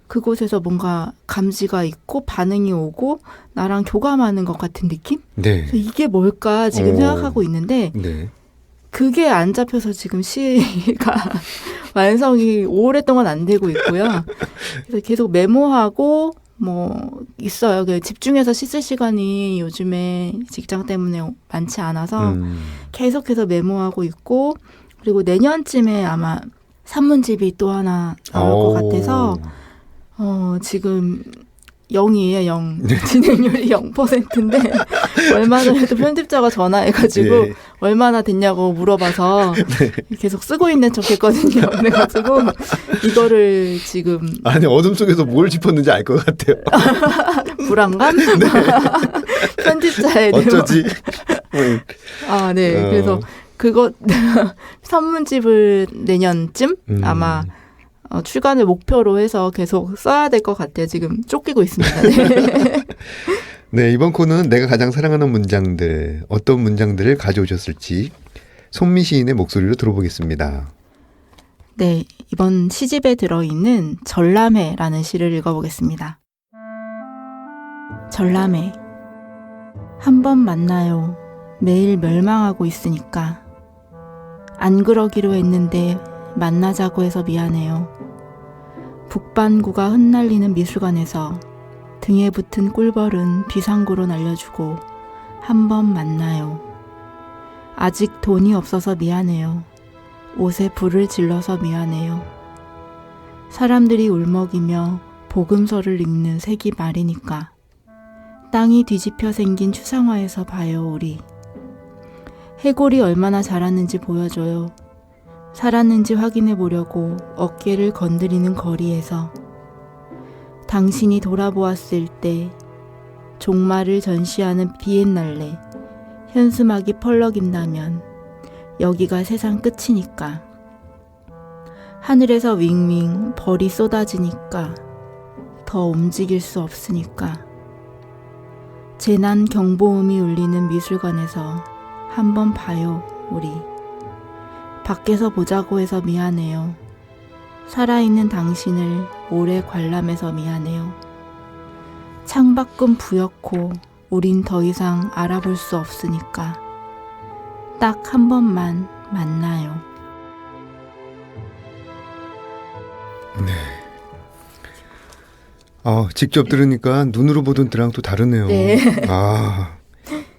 그곳에서 뭔가 감지가 있고 반응이 오고 나랑 교감하는 것 같은 느낌? 네. 그래서 이게 뭘까 지금 생각하고 있는데 네. 그게 안 잡혀서 지금 시가 완성이 오랫동안 안 되고 있고요. 그래서 계속 메모하고 뭐 있어요. 집중해서 씻을 시간이 요즘에 직장 때문에 많지 않아서 계속해서 메모하고 있고 그리고 내년쯤에 아마 산문집이 또 하나 나올 것 같아서 지금 0이에요, 0. 진행률이 0%인데 얼마 전에도 편집자가 전화해가지고 예. 얼마나 됐냐고 물어봐서 계속 쓰고 있는 척했거든요. 그래가지고 이거를 지금 아니 어둠 속에서 뭘 짚었는지 알 것 같아요. 불안감? 편집자의 어쩌지? 아, 네. 그래서 그거 산문집을 내년쯤 아마 출간을 목표로 해서 계속 써야 될 것 같아요. 지금 쫓기고 있습니다. 네. 네, 이번 코너는 내가 가장 사랑하는 문장들, 어떤 문장들을 가져오셨을지 손미 시인의 목소리로 들어보겠습니다. 네, 이번 시집에 들어있는 전람회라는 시를 읽어보겠습니다. 전람회. 한 번 만나요. 매일 멸망하고 있으니까. 안 그러기로 했는데 만나자고 해서 미안해요. 북반구가 흩날리는 미술관에서 등에 붙은 꿀벌은 비상구로 날려주고 한 번 만나요. 아직 돈이 없어서 미안해요. 옷에 불을 질러서 미안해요. 사람들이 울먹이며 복음서를 읽는 세기 말이니까. 땅이 뒤집혀 생긴 추상화에서 봐요, 우리. 해골이 얼마나 자랐는지 보여줘요. 살았는지 확인해 보려고 어깨를 건드리는 거리에서. 당신이 돌아보았을 때 종말을 전시하는 비엔날레 현수막이 펄럭인다면 여기가 세상 끝이니까. 하늘에서 윙윙 벌이 쏟아지니까 더 움직일 수 없으니까. 재난 경보음이 울리는 미술관에서 한번 봐요, 우리. 밖에서 보자고 해서 미안해요. 살아있는 당신을 오래 관람해서 미안해요. 창밖은 부옇고 우린 더 이상 알아볼 수 없으니까. 딱 한 번만 만나요. 네. 직접 들으니까 눈으로 보던 때랑 또 다르네요. 네.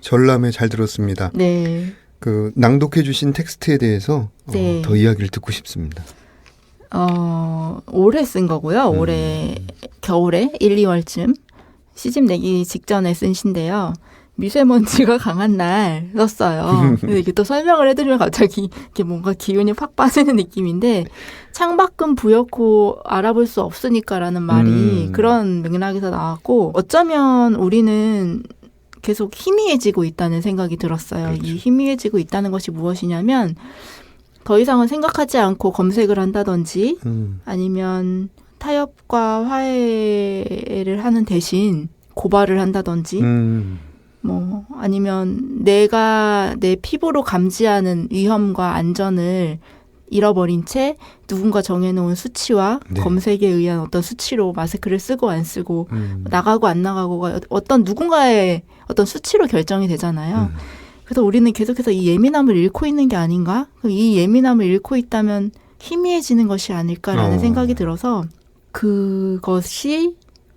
전람회 잘 들었습니다. 네. 그 낭독해 주신 텍스트에 대해서 네. 더 이야기를 듣고 싶습니다. 올해 쓴 거고요. 올해 겨울에 1, 2월쯤 시집 내기 직전에 쓴 시인데요. 미세먼지가 강한 날 썼어요. 근데 이게 또 설명을 해드리면 갑자기 이렇게 뭔가 기운이 팍 빠지는 느낌인데, 창밖은 부옇고 알아볼 수 없으니까라는 말이 그런 맥락에서 나왔고, 어쩌면 우리는 계속 희미해지고 있다는 생각이 들었어요. 그렇죠. 이 희미해지고 있다는 것이 무엇이냐면, 더 이상은 생각하지 않고 검색을 한다든지 아니면 타협과 화해를 하는 대신 고발을 한다든지 뭐 아니면 내가 내 피부로 감지하는 위험과 안전을 잃어버린 채 누군가 정해놓은 수치와 네. 검색에 의한 어떤 수치로 마스크를 쓰고 안 쓰고 나가고 안 나가고가 어떤 누군가의 어떤 수치로 결정이 되잖아요. 그래서 우리는 계속해서 이 예민함을 잃고 있는 게 아닌가? 이 예민함을 잃고 있다면 희미해지는 것이 아닐까라는 생각이 들어서 그것이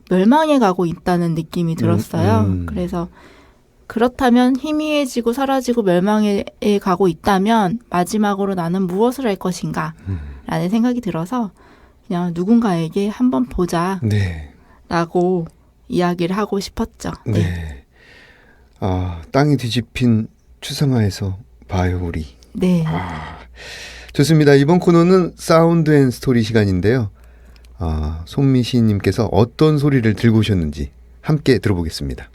멸망해 가고 있다는 느낌이 들었어요. 그래서 그렇다면 희미해지고 사라지고 멸망해 가고 있다면 마지막으로 나는 무엇을 할 것인가? 라는 생각이 들어서 그냥 누군가에게 한번 보자 네. 라고 이야기를 하고 싶었죠. 네. 땅이 뒤집힌 추상화에서 봐요, 우리. 네. 좋습니다. 이번 코너는 사운드 앤 스토리 시간인데요. 손미 시인님께서 어떤 소리를 들고 오셨는지 함께 들어보겠습니다.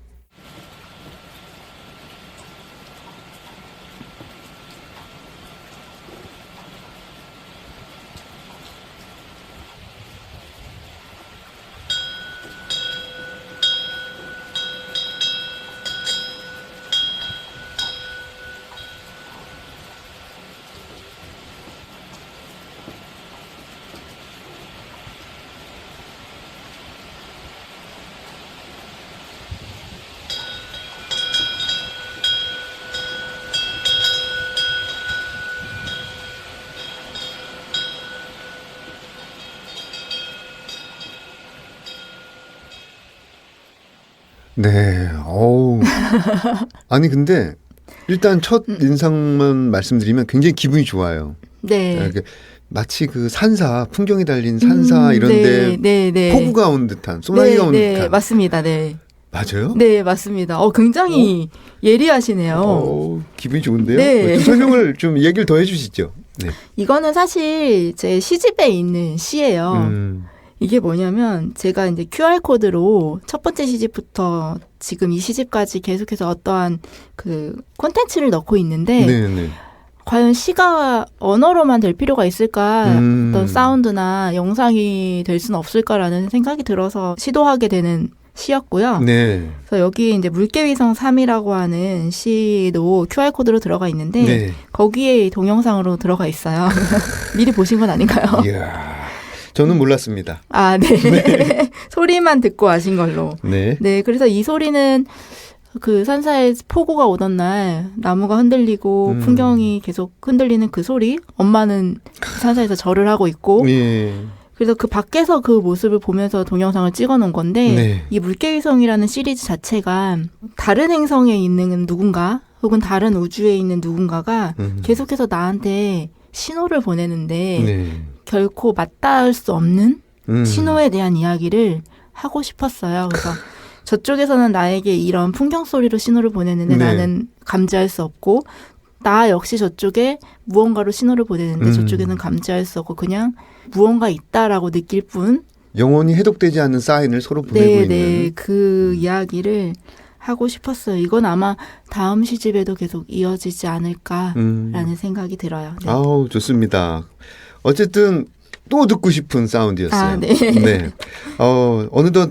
네, 아니 근데 일단 첫 인상만 말씀드리면 굉장히 기분이 좋아요. 네. 마치 그 산사, 풍경이 달린 산사 이런데 폭우가 온 듯한, 소나기가 온 듯한. 맞습니다. 네. 맞아요? 네, 맞습니다. 굉장히 예리하시네요. 기분이 좋은데요? 네. 좀 설명을 좀 얘기를 더 해주시죠. 네. 이거는 사실 제 시집에 있는 시예요. 이게 뭐냐면 제가 이제 QR코드로 첫 번째 시집부터 지금 이 시집까지 계속해서 어떠한 그 콘텐츠를 넣고 있는데 네네. 과연 시가 언어로만 될 필요가 있을까? 어떤 사운드나 영상이 될 수는 없을까라는 생각이 들어서 시도하게 되는 시였고요. 네. 그래서 여기 이제 물개위성 3이라고 하는 시도 QR코드로 들어가 있는데 네. 거기에 동영상으로 들어가 있어요. 미리 보신 건 아닌가요? 이야, 저는 몰랐습니다. 아, 네. 소리만 듣고 아신 걸로. 네. 네, 그래서 이 소리는 그 산사에 폭우가 오던 날 나무가 흔들리고 풍경이 계속 흔들리는 그 소리. 엄마는 산사에서 절을 하고 있고 예. 그래서 그 밖에서 그 모습을 보면서 동영상을 찍어 놓은 건데 네. 이 물개위성이라는 시리즈 자체가 다른 행성에 있는 누군가 혹은 다른 우주에 있는 누군가가 계속해서 나한테 신호를 보내는데 네. 결코 맞닿을 수 없는 신호에 대한 이야기를 하고 싶었어요. 그래서 저쪽에서는 나에게 이런 풍경 소리로 신호를 보내는데 네. 나는 감지할 수 없고 나 역시 저쪽에 무언가로 신호를 보내는데 저쪽에는 감지할 수 없고 그냥 무언가 있다라고 느낄 뿐. 영원히 해독되지 않는 사인을 서로 보내고 네, 있는. 네. 그 이야기를 하고 싶었어요. 이건 아마 다음 시집에도 계속 이어지지 않을까라는 생각이 들어요. 네. 아우, 좋습니다. 어쨌든 또 듣고 싶은 사운드였어요. 아, 네. 네. 어느덧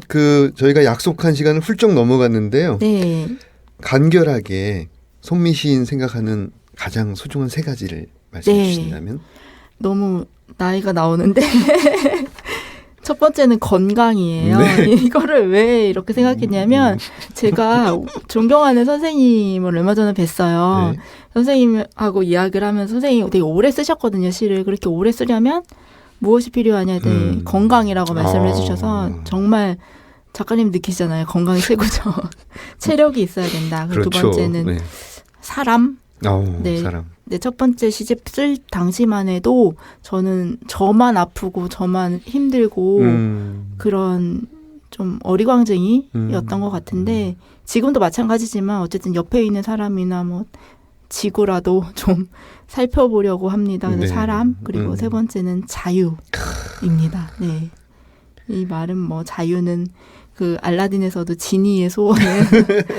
저희가 약속한 시간을 훌쩍 넘어갔는데요. 네. 간결하게 손미 시인 생각하는 가장 소중한 세 가지를 말씀해 네. 주신다면? 너무 나이가 나오는데 첫 번째는 건강이에요. 네. 이거를 왜 이렇게 생각했냐면 제가 존경하는 선생님을 얼마 전에 뵀어요. 네. 선생님하고 이야기를 하면서 선생님이 되게 오래 쓰셨거든요. 시를. 그렇게 오래 쓰려면 무엇이 필요하냐에 대해 건강이라고 말씀을 해주셔서 정말 작가님 느끼시잖아요. 건강이 최고죠. 체력이 있어야 된다. 그리고 그렇죠. 두 번째는 네. 사람. 네. 사람. 네, 첫 번째 시집 쓸 당시만 해도 저는 저만 아프고 힘들고 그런 좀 어리광쟁이였던 것 같은데 지금도 마찬가지지만 어쨌든 옆에 있는 사람이나 뭐 지구라도 좀 살펴보려고 합니다. 근데 네. 사람 그리고 세 번째는 자유입니다. 네, 이 말은 뭐 자유는 그 알라딘에서도 지니의 소원은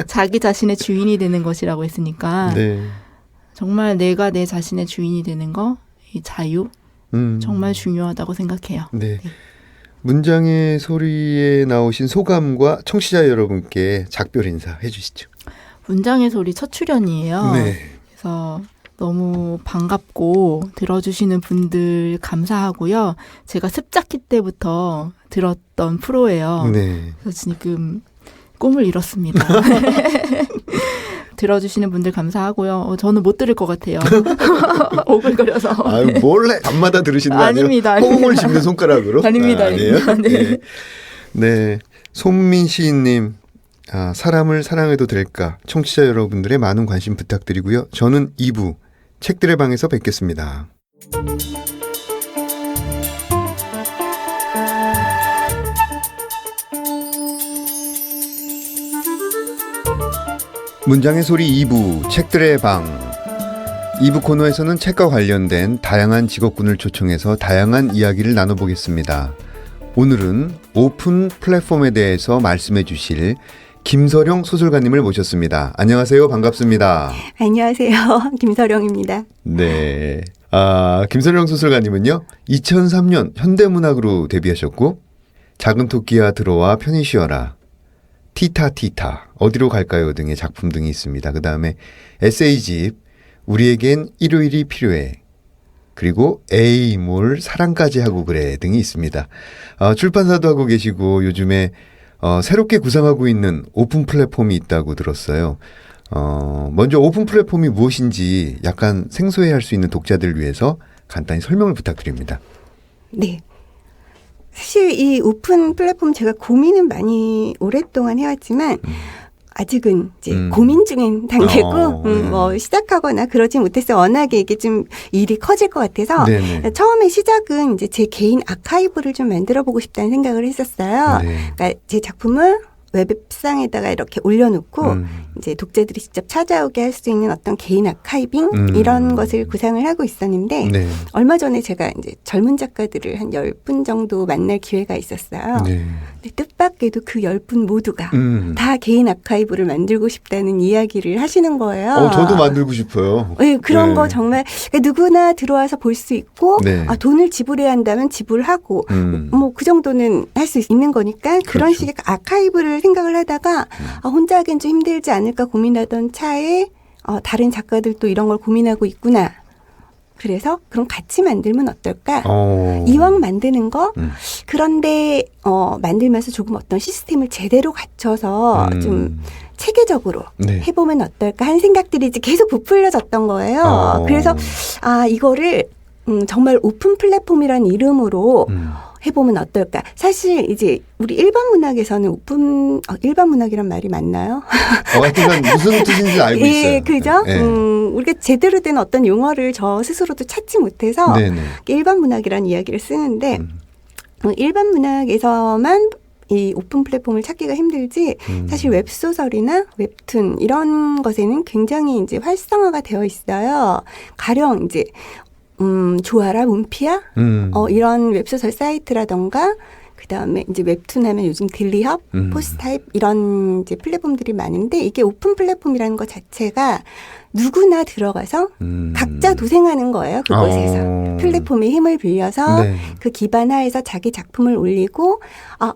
자기 자신의 주인이 되는 것이라고 했으니까 네. 정말 내가 내 자신의 주인이 되는 거, 이 자유 정말 중요하다고 생각해요. 네. 문장의 소리에 나오신 소감과 청취자 여러분께 작별 인사 해주시죠. 문장의 소리 첫 출연이에요. 네. 그래서 너무 반갑고 들어주시는 분들 감사하고요. 제가 습작기 때부터 들었던 프로예요. 네. 그래서 지금 꿈을 이뤘습니다. 들어주시는 분들 감사하고요. 저는 못 들을 것 같아요. 오글거려서. 아유, 몰래 밤마다 들으시는 거 아닙니다. 아니에요? 허공을 짚는 손가락으로? 아닙니다. 아니에요? 네. 네. 손민 시인님, 사람을 사랑해도 될까? 청취자 여러분들의 많은 관심 부탁드리고요. 저는 2부 책들의 방에서 뵙겠습니다. 문장의 소리 2부 책들의 방. 2부 코너에서는 책과 관련된 다양한 직업군을 초청해서 다양한 이야기를 나눠보겠습니다. 오늘은 오픈 플랫폼에 대해서 말씀해 주실 김서령 소설가님을 모셨습니다. 안녕하세요. 반갑습니다. 안녕하세요. 김서령입니다. 네. 김서령 소설가님은요, 2003년 현대문학으로 데뷔하셨고, 작은 토끼야 들어와 편히 쉬어라, 티타티타, 어디로 갈까요 등의 작품 등이 있습니다. 그 다음에 에세이집 우리에겐 일요일이 필요해, 그리고 에이 뭘 사랑까지 하고 그래 등이 있습니다. 출판사도 하고 계시고 요즘에 새롭게 구상하고 있는 오픈 플랫폼이 있다고 들었어요. 먼저 오픈 플랫폼이 무엇인지 약간 생소해할 수 있는 독자들을 위해서 간단히 설명을 부탁드립니다. 네. 사실 이 오픈 플랫폼 제가 고민은 많이 오랫동안 해왔지만 아직은 이제 고민 중인 단계고 뭐 시작하거나 그러지 못해서 워낙에 이게 좀 일이 커질 것 같아서 네네. 처음에 시작은 이제 제 개인 아카이브를 좀 만들어 보고 싶다는 생각을 했었어요. 네. 그러니까 제 작품을 웹상에다가 이렇게 올려놓고 이제 독자들이 직접 찾아오게 할 수 있는 어떤 개인 아카이빙 이런 것을 구상을 하고 있었는데 네. 얼마 전에 제가 이제 젊은 작가들을 한 10분 정도 만날 기회가 있었어요. 네. 근데 뜻밖에도 그 10분 모두가 음. 다 개인 아카이브를 만들고 싶다는 이야기를 하시는 거예요. 저도 만들고 싶어요. 네, 그런 네. 거 정말 그러니까 누구나 들어와서 볼 수 있고 네. 돈을 지불해야 한다면 지불하고 뭐 그 정도는 할 수 있는 거니까 그런 그렇죠. 식의 아카이브를 생각을 하다가 혼자 하기엔 좀 힘들지 않을까 고민하던 차에 다른 작가들도 이런 걸 고민하고 있구나. 그래서 그럼 같이 만들면 어떨까? 이왕 만드는 거 그런데 만들면서 조금 어떤 시스템을 제대로 갖춰서 좀 체계적으로 네. 해보면 어떨까 하는 생각들이 이제 계속 부풀려졌던 거예요. 그래서 이거를 정말 오픈 플랫폼이라는 이름으로 해보면 어떨까. 사실 이제 우리 일반 문학에서는 일반 문학이란 말이 맞나요? 하여튼 무슨 뜻인지 알고 있어요. 예, 그죠? 네. 우리가 제대로 된 어떤 용어를 저 스스로도 찾지 못해서 네네. 일반 문학이라는 이야기를 쓰는데 일반 문학에서만 이 오픈 플랫폼을 찾기가 힘들지 사실 웹소설이나 웹툰 이런 것에는 굉장히 이제 활성화가 되어 있어요. 가령 이제 조아라, 문피아 이런 웹소설 사이트라던가 그다음에 이제 웹툰 하면 요즘 딜리헙, 포스타입 이런 이제 플랫폼들이 많은데 이게 오픈 플랫폼이라는 것 자체가 누구나 들어가서 각자 도생하는 거예요. 그곳에서. 플랫폼의 힘을 빌려서 네. 그 기반 하에서 자기 작품을 올리고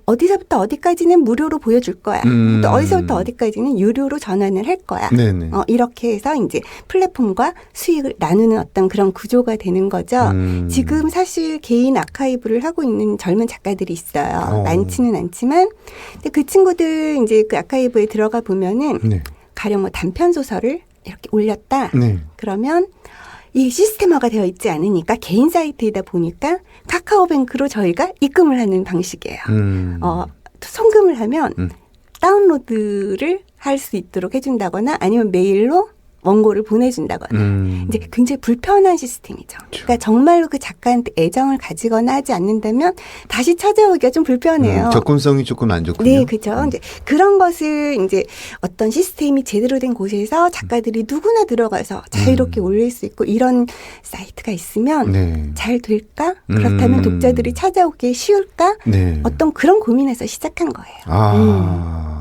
어디서부터 어디까지는 무료로 보여줄 거야. 또 어디서부터 어디까지는 유료로 전환을 할 거야. 네네. 이렇게 해서 이제 플랫폼과 수익을 나누는 어떤 그런 구조가 되는 거죠. 지금 사실 개인 아카이브를 하고 있는 젊은 작가들이 있어요. 많지는 않지만 근데 그 친구들 이제 그 아카이브에 들어가 보면은 네. 가령 뭐 단편 소설을 이렇게 올렸다. 네. 그러면 이 시스템화가 되어 있지 않으니까 개인 사이트이다 보니까 카카오뱅크로 저희가 입금을 하는 방식이에요. 송금을 하면 다운로드를 할 수 있도록 해준다거나 아니면 메일로 원고를 보내준다거나 이제 굉장히 불편한 시스템이죠. 그러니까 정말로 그 작가한테 애정을 가지거나 하지 않는다면 다시 찾아오기가 좀 불편해요. 접근성이 조금 안 좋군요. 네, 그렇죠. 이제 그런 것을 이제 어떤 시스템이 제대로 된 곳에서 작가들이 누구나 들어가서 자유롭게 올릴 수 있고 이런 사이트가 있으면 네. 잘 될까? 그렇다면 독자들이 찾아오기 쉬울까? 네. 어떤 그런 고민에서 시작한 거예요.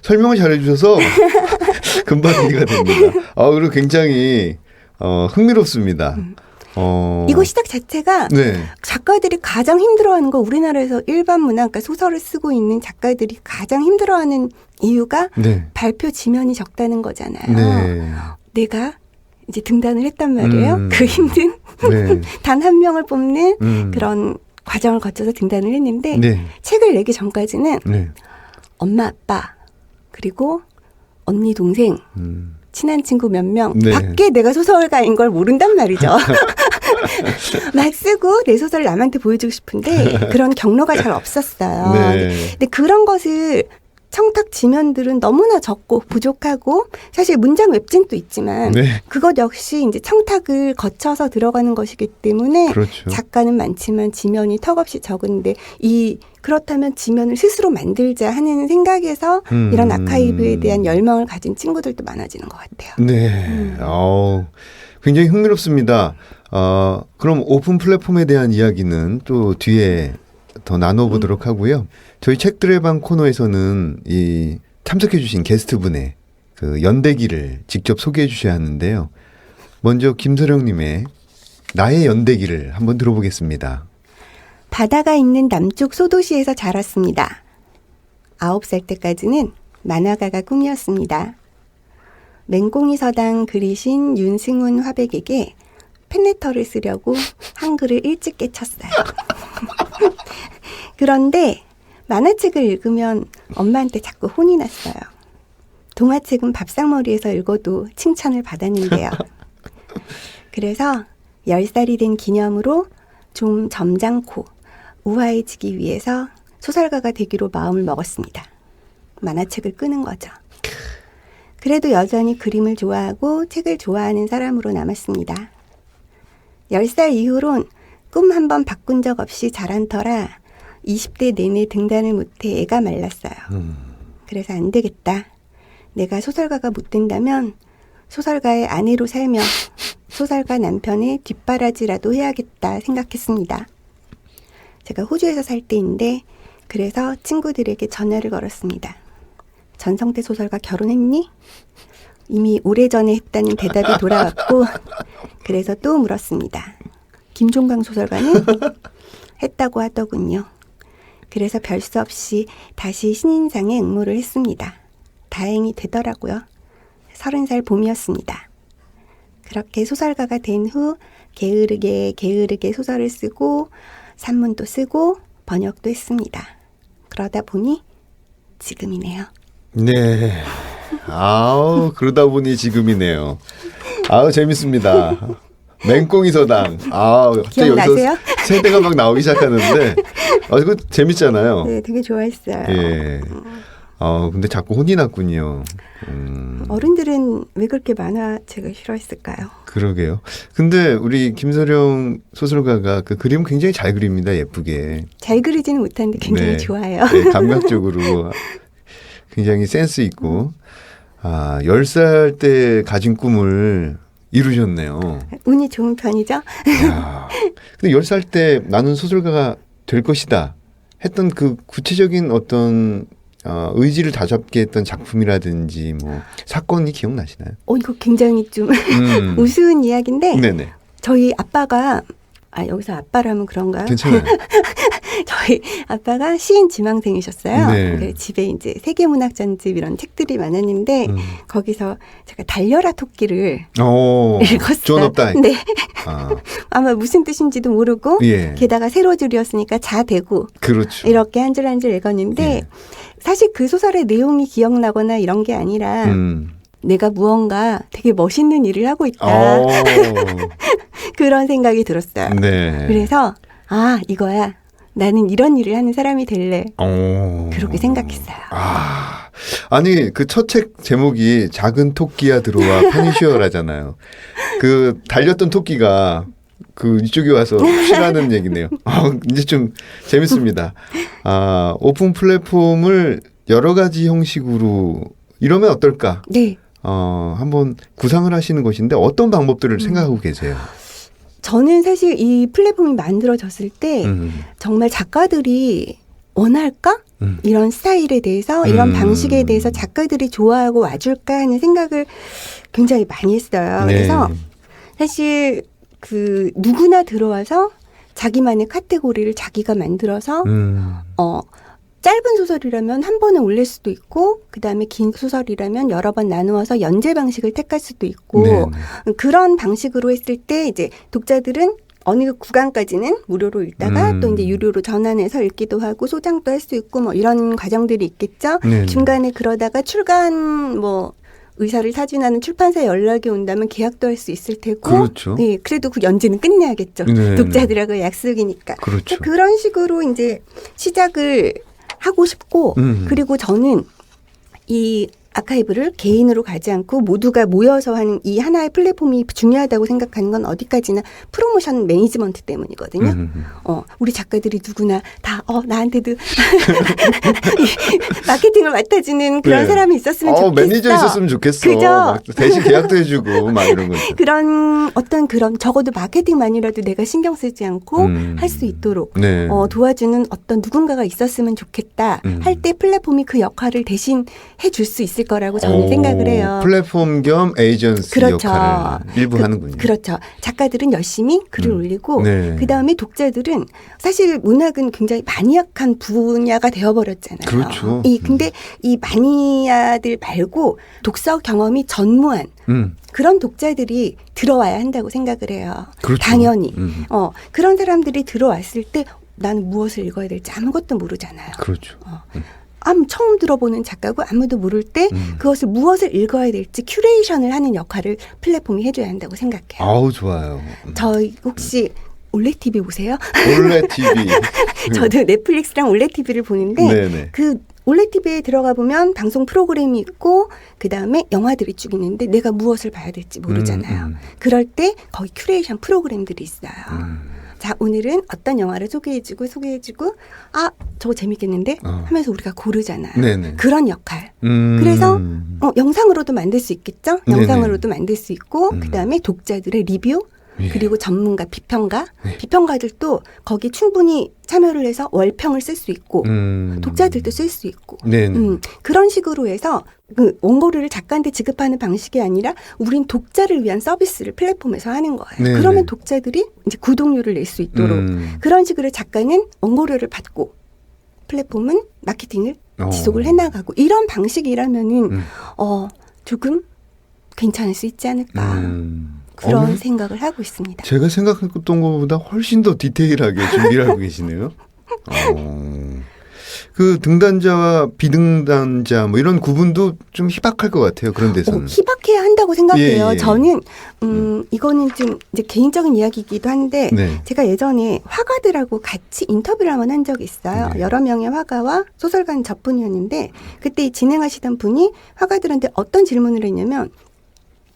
설명을 잘해주셔서 금방 이해가 됩니다. 그리고 굉장히 흥미롭습니다. 이거 시작 자체가 네. 작가들이 가장 힘들어하는 거 우리나라에서 일반 문학, 그러니까 소설을 쓰고 있는 작가들이 가장 힘들어하는 이유가 네. 발표 지면이 적다는 거잖아요. 네. 내가 이제 등단을 했단 말이에요. 그 힘든 네. 단 한 명을 뽑는 그런 과정을 거쳐서 등단을 했는데 네. 책을 내기 전까지는 네. 엄마, 아빠 그리고 언니, 동생 친한 친구 몇 명 네. 밖에 내가 소설가인 걸 모른단 말이죠. 막 쓰고 내 소설을 남한테 보여주고 싶은데 그런 경로가 잘 없었어요. 네. 근데 그런 것을 청탁 지면들은 너무나 적고 부족하고 사실 문장 웹진도 있지만 네. 그것 역시 이제 청탁을 거쳐서 들어가는 것이기 때문에 그렇죠. 작가는 많지만 지면이 턱없이 적은데 그렇다면 지면을 스스로 만들자 하는 생각에서 이런 아카이브에 대한 열망을 가진 친구들도 많아지는 것 같아요. 네. 굉장히 흥미롭습니다. 그럼 오픈 플랫폼에 대한 이야기는 또 뒤에 더 나눠보도록 하고요. 저희 책들의 방 코너에서는 이 참석해 주신 게스트분의 그 연대기를 직접 소개해 주셔야 하는데요. 먼저 김서령님의 나의 연대기를 한번 들어보겠습니다. 바다가 있는 남쪽 소도시에서 자랐습니다. 9살 때까지는 만화가가 꿈이었습니다. 맹공이 서당 그리신 윤승훈 화백에게 팬레터를 쓰려고 한글을 일찍 깨쳤어요. 그런데 만화책을 읽으면 엄마한테 자꾸 혼이 났어요. 동화책은 밥상머리에서 읽어도 칭찬을 받았는데요. 그래서 10살이 된 기념으로 좀 점잖고 우아해지기 위해서 소설가가 되기로 마음을 먹었습니다. 만화책을 끄는 거죠. 그래도 여전히 그림을 좋아하고 책을 좋아하는 사람으로 남았습니다. 10살 이후론 꿈 한 번 바꾼 적 없이 자란 터라 20대 내내 등단을 못해 애가 말랐어요. 그래서 안 되겠다. 내가 소설가가 못 된다면 소설가의 아내로 살며 소설가 남편의 뒷바라지라도 해야겠다 생각했습니다. 제가 호주에서 살 때인데 그래서 친구들에게 전화를 걸었습니다. 전성태 소설가 결혼했니? 이미 오래전에 했다는 대답이 돌아왔고 그래서 또 물었습니다. 김종강 소설가는? 했다고 하더군요. 그래서 별 수 없이 다시 신인상에 응모를 했습니다. 다행히 되더라고요. 30살 봄이었습니다. 그렇게 소설가가 된 후 게으르게 소설을 쓰고 산문도 쓰고 번역도 했습니다. 그러다 보니 지금이네요. 네. 아우, 그러다 보니 지금이네요. 아우, 재밌습니다. 맹꽁이 서당. 아, 기억나세요? 여기서 세대가 막 나오기 시작하는데, 이거 재밌잖아요. 네, 되게 좋아했어요. 예. 근데 자꾸 혼이 났군요. 어른들은 왜 그렇게 만화책을 싫어했을까요? 그러게요. 근데 우리 김서령 소설가가 그 그림 굉장히 잘 그립니다. 예쁘게. 잘 그리지는 못하는데 굉장히 네. 좋아요. 네, 감각적으로 굉장히 센스 있고, 10살 때 가진 꿈을 이루셨네요. 운이 좋은 편이죠? 야, 근데 10살 때 나는 소설가가 될 것이다 했던 그 구체적인 어떤 의지를 다잡게 했던 작품이라든지 뭐 사건이 기억나시나요? 이거 굉장히 좀 우스운 이야기인데 네네. 저희 아빠가 여기서 아빠라면 그런가요? 괜찮아요. 저희 아빠가 시인 지망생이셨어요. 네. 그래서 집에 이제 세계문학 전집 이런 책들이 많았는데 거기서 제가 달려라 토끼를 읽었어요. 존 업다이. 네. 아마 무슨 뜻인지도 모르고 예. 게다가 세로 줄이었으니까 자대고 그렇죠. 이렇게 한 줄 한 줄 읽었는데 예. 사실 그 소설의 내용이 기억나거나 이런 게 아니라 내가 무언가 되게 멋있는 일을 하고 있다. 그런 생각이 들었어요. 네. 그래서 이거야. 나는 이런 일을 하는 사람이 될래. 그렇게 생각했어요. 아니 그 첫 책 제목이 작은 토끼야 들어와 편히쉬어라잖아요. 그 달렸던 토끼가 그 이쪽에 와서 쉬라는 얘기네요. 이제 좀 재밌습니다. 오픈 플랫폼을 여러 가지 형식으로 이러면 어떨까? 네. 한번 구상을 하시는 것인데 어떤 방법들을 생각하고 계세요? 저는 사실 이 플랫폼이 만들어졌을 때 정말 작가들이 원할까? 이런 스타일에 대해서 이런 방식에 대해서 작가들이 좋아하고 와줄까 하는 생각을 굉장히 많이 했어요. 네. 그래서 사실 그 누구나 들어와서 자기만의 카테고리를 자기가 만들어서 짧은 소설이라면 한 번에 올릴 수도 있고 그다음에 긴 소설이라면 여러 번 나누어서 연재 방식을 택할 수도 있고 네. 그런 방식으로 했을 때 이제 독자들은 어느 구간까지는 무료로 읽다가 또 이제 유료로 전환해서 읽기도 하고 소장도 할 수 있고 뭐 이런 과정들이 있겠죠. 네. 중간에 그러다가 출간 뭐 의사를 사진하는 출판사에 연락이 온다면 계약도 할 수 있을 테고. 그렇죠. 예, 그래도 그 연재는 끝내야겠죠. 네. 독자들하고 약속이니까. 그렇죠. 그런 식으로 이제 시작을 하고 싶고 그리고 저는 이 아카이브를 개인으로 가지 않고 모두가 모여서 하는 이 하나의 플랫폼이 중요하다고 생각하는 건 어디까지나 프로모션 매니지먼트 때문이거든요. 우리 작가들이 누구나 다 나한테도 마케팅을 맡아주는 그런 네. 사람이 있었으면 좋겠어. 매니저 있었으면 좋겠어. 그죠? 막 대신 계약도 해주고 막 이런 거. 그런 어떤 그런 적어도 마케팅만이라도 내가 신경 쓰지 않고 할 수 있도록 네. 도와주는 어떤 누군가가 있었으면 좋겠다 할 때 플랫폼이 그 역할을 대신 해줄 수 있을 거라고 저는 생각을 해요. 플랫폼 겸 에이전시 그렇죠. 역할을 일부 하는군요. 그렇죠. 작가들은 열심히 글을 올리고 네. 그다음에 독자들은 사실 문학은 굉장히 마니악한 분야가 되어버렸잖아요. 그렇죠. 근데 이 마니아들 말고 독서 경험이 전무한 그런 독자들이 들어와야 한다고 생각을 해요. 그렇죠. 당연히. 그런 사람들이 들어왔을 때 나는 무엇을 읽어야 될지 아무것도 모르잖아요. 그렇죠. 처음 들어보는 작가고 아무도 모를 때 그것을 무엇을 읽어야 될지 큐레이션을 하는 역할을 플랫폼이 해줘야 한다고 생각해요. 아우 좋아요. 저희 혹시 올레 TV 보세요? 올레 TV. 저도 넷플릭스랑 올레 TV를 보는데 네네. 그 올레 TV에 들어가 보면 방송 프로그램이 있고 그 다음에 영화들이 쭉 있는데 내가 무엇을 봐야 될지 모르잖아요. 그럴 때 거기 큐레이션 프로그램들이 있어요. 자, 오늘은 어떤 영화를 소개해주고 아, 저거 재밌겠는데 하면서 우리가 고르잖아요. 네네. 그런 역할. 그래서 영상으로도 만들 수 있겠죠. 네네. 영상으로도 만들 수 있고 그다음에 독자들의 리뷰 예. 그리고 전문가 비평가 네. 비평가들도 거기 충분히 참여를 해서 월평을 쓸 수 있고 독자들도 쓸 수 있고 네네. 그런 식으로 해서 그 원고료를 작가한테 지급하는 방식이 아니라 우린 독자를 위한 서비스를 플랫폼에서 하는 거예요. 네네. 그러면 독자들이 이제 구독료를 낼 수 있도록 그런 식으로 작가는 원고료를 받고 플랫폼은 마케팅을 지속을 해나가고 이런 방식이라면은 조금 괜찮을 수 있지 않을까 그런 생각을 하고 있습니다. 제가 생각했던 것보다 훨씬 더 디테일하게 준비를 하고 계시네요. 그 등단자와 비등단자 뭐 이런 구분도 좀 희박할 것 같아요. 그런 데서는. 희박해야 한다고 생각해요. 예, 예. 저는 이거는 좀 이제 개인적인 이야기이기도 한데 네. 제가 예전에 화가들하고 같이 인터뷰를 한번 한 적이 있어요. 네. 여러 명의 화가와 소설가는 저뿐이었는데 그때 진행하시던 분이 화가들한테 어떤 질문을 했냐면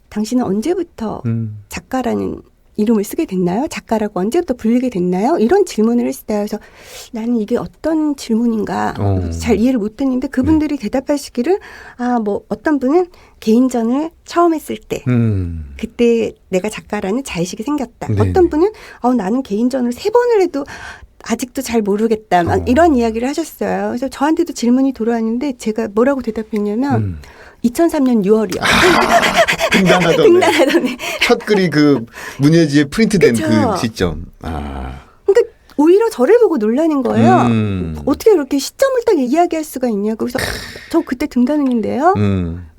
당신은 언제부터 작가라는 이름을 쓰게 됐나요? 작가라고 언제부터 불리게 됐나요? 이런 질문을 했어요. 그래서 나는 이게 어떤 질문인가 잘 이해를 못했는데 그분들이 대답하시기를 뭐 어떤 분은 개인전을 처음 했을 때 그때 내가 작가라는 자의식이 생겼다. 네네. 어떤 분은 나는 개인전을 3번을 해도 아직도 잘 모르겠다. 막 이런 이야기를 하셨어요. 그래서 저한테도 질문이 돌아왔는데 제가 뭐라고 대답했냐면 2003년 6월이요. 등단하던 첫 글이 그 문예지에 프린트된 그쵸. 그 시점. 그러니까 오히려 저를 보고 놀라는 거예요. 어떻게 이렇게 시점을 딱 이야기할 수가 있냐고. 그래서 저 그때 등단했는데요.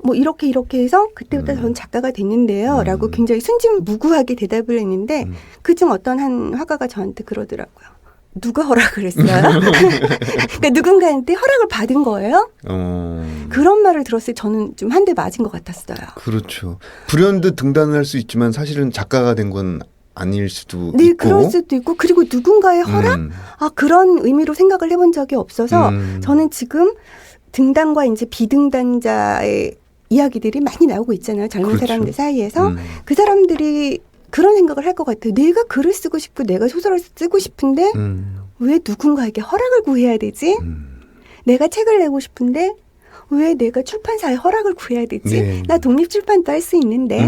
뭐 이렇게 해서 그때부터 저는 작가가 됐는데요. 라고 굉장히 순진무구하게 대답을 했는데 그중 어떤 한 화가가 저한테 그러더라고요. 누가 허락을 했어요? 그러니까 누군가한테 허락을 받은 거예요? 그런 말을 들었을 때 저는 좀 한 대 맞은 것 같았어요. 그렇죠. 불현듯 등단을 할 수 있지만 사실은 작가가 된 건 아닐 수도 네, 있고. 그럴 수도 있고 그리고 누군가의 허락? 그런 의미로 생각을 해본 적이 없어서 저는 지금 등단과 이제 비등단자의 이야기들이 많이 나오고 있잖아요. 젊은 그렇죠. 사람들 사이에서. 그 사람들이 그런 생각을 할 것 같아요. 내가 글을 쓰고 싶고 내가 소설을 쓰고 싶은데 왜 누군가에게 허락을 구해야 되지? 내가 책을 내고 싶은데 왜 내가 출판사에 허락을 구해야 되지? 네. 나 독립출판도 할 수 있는데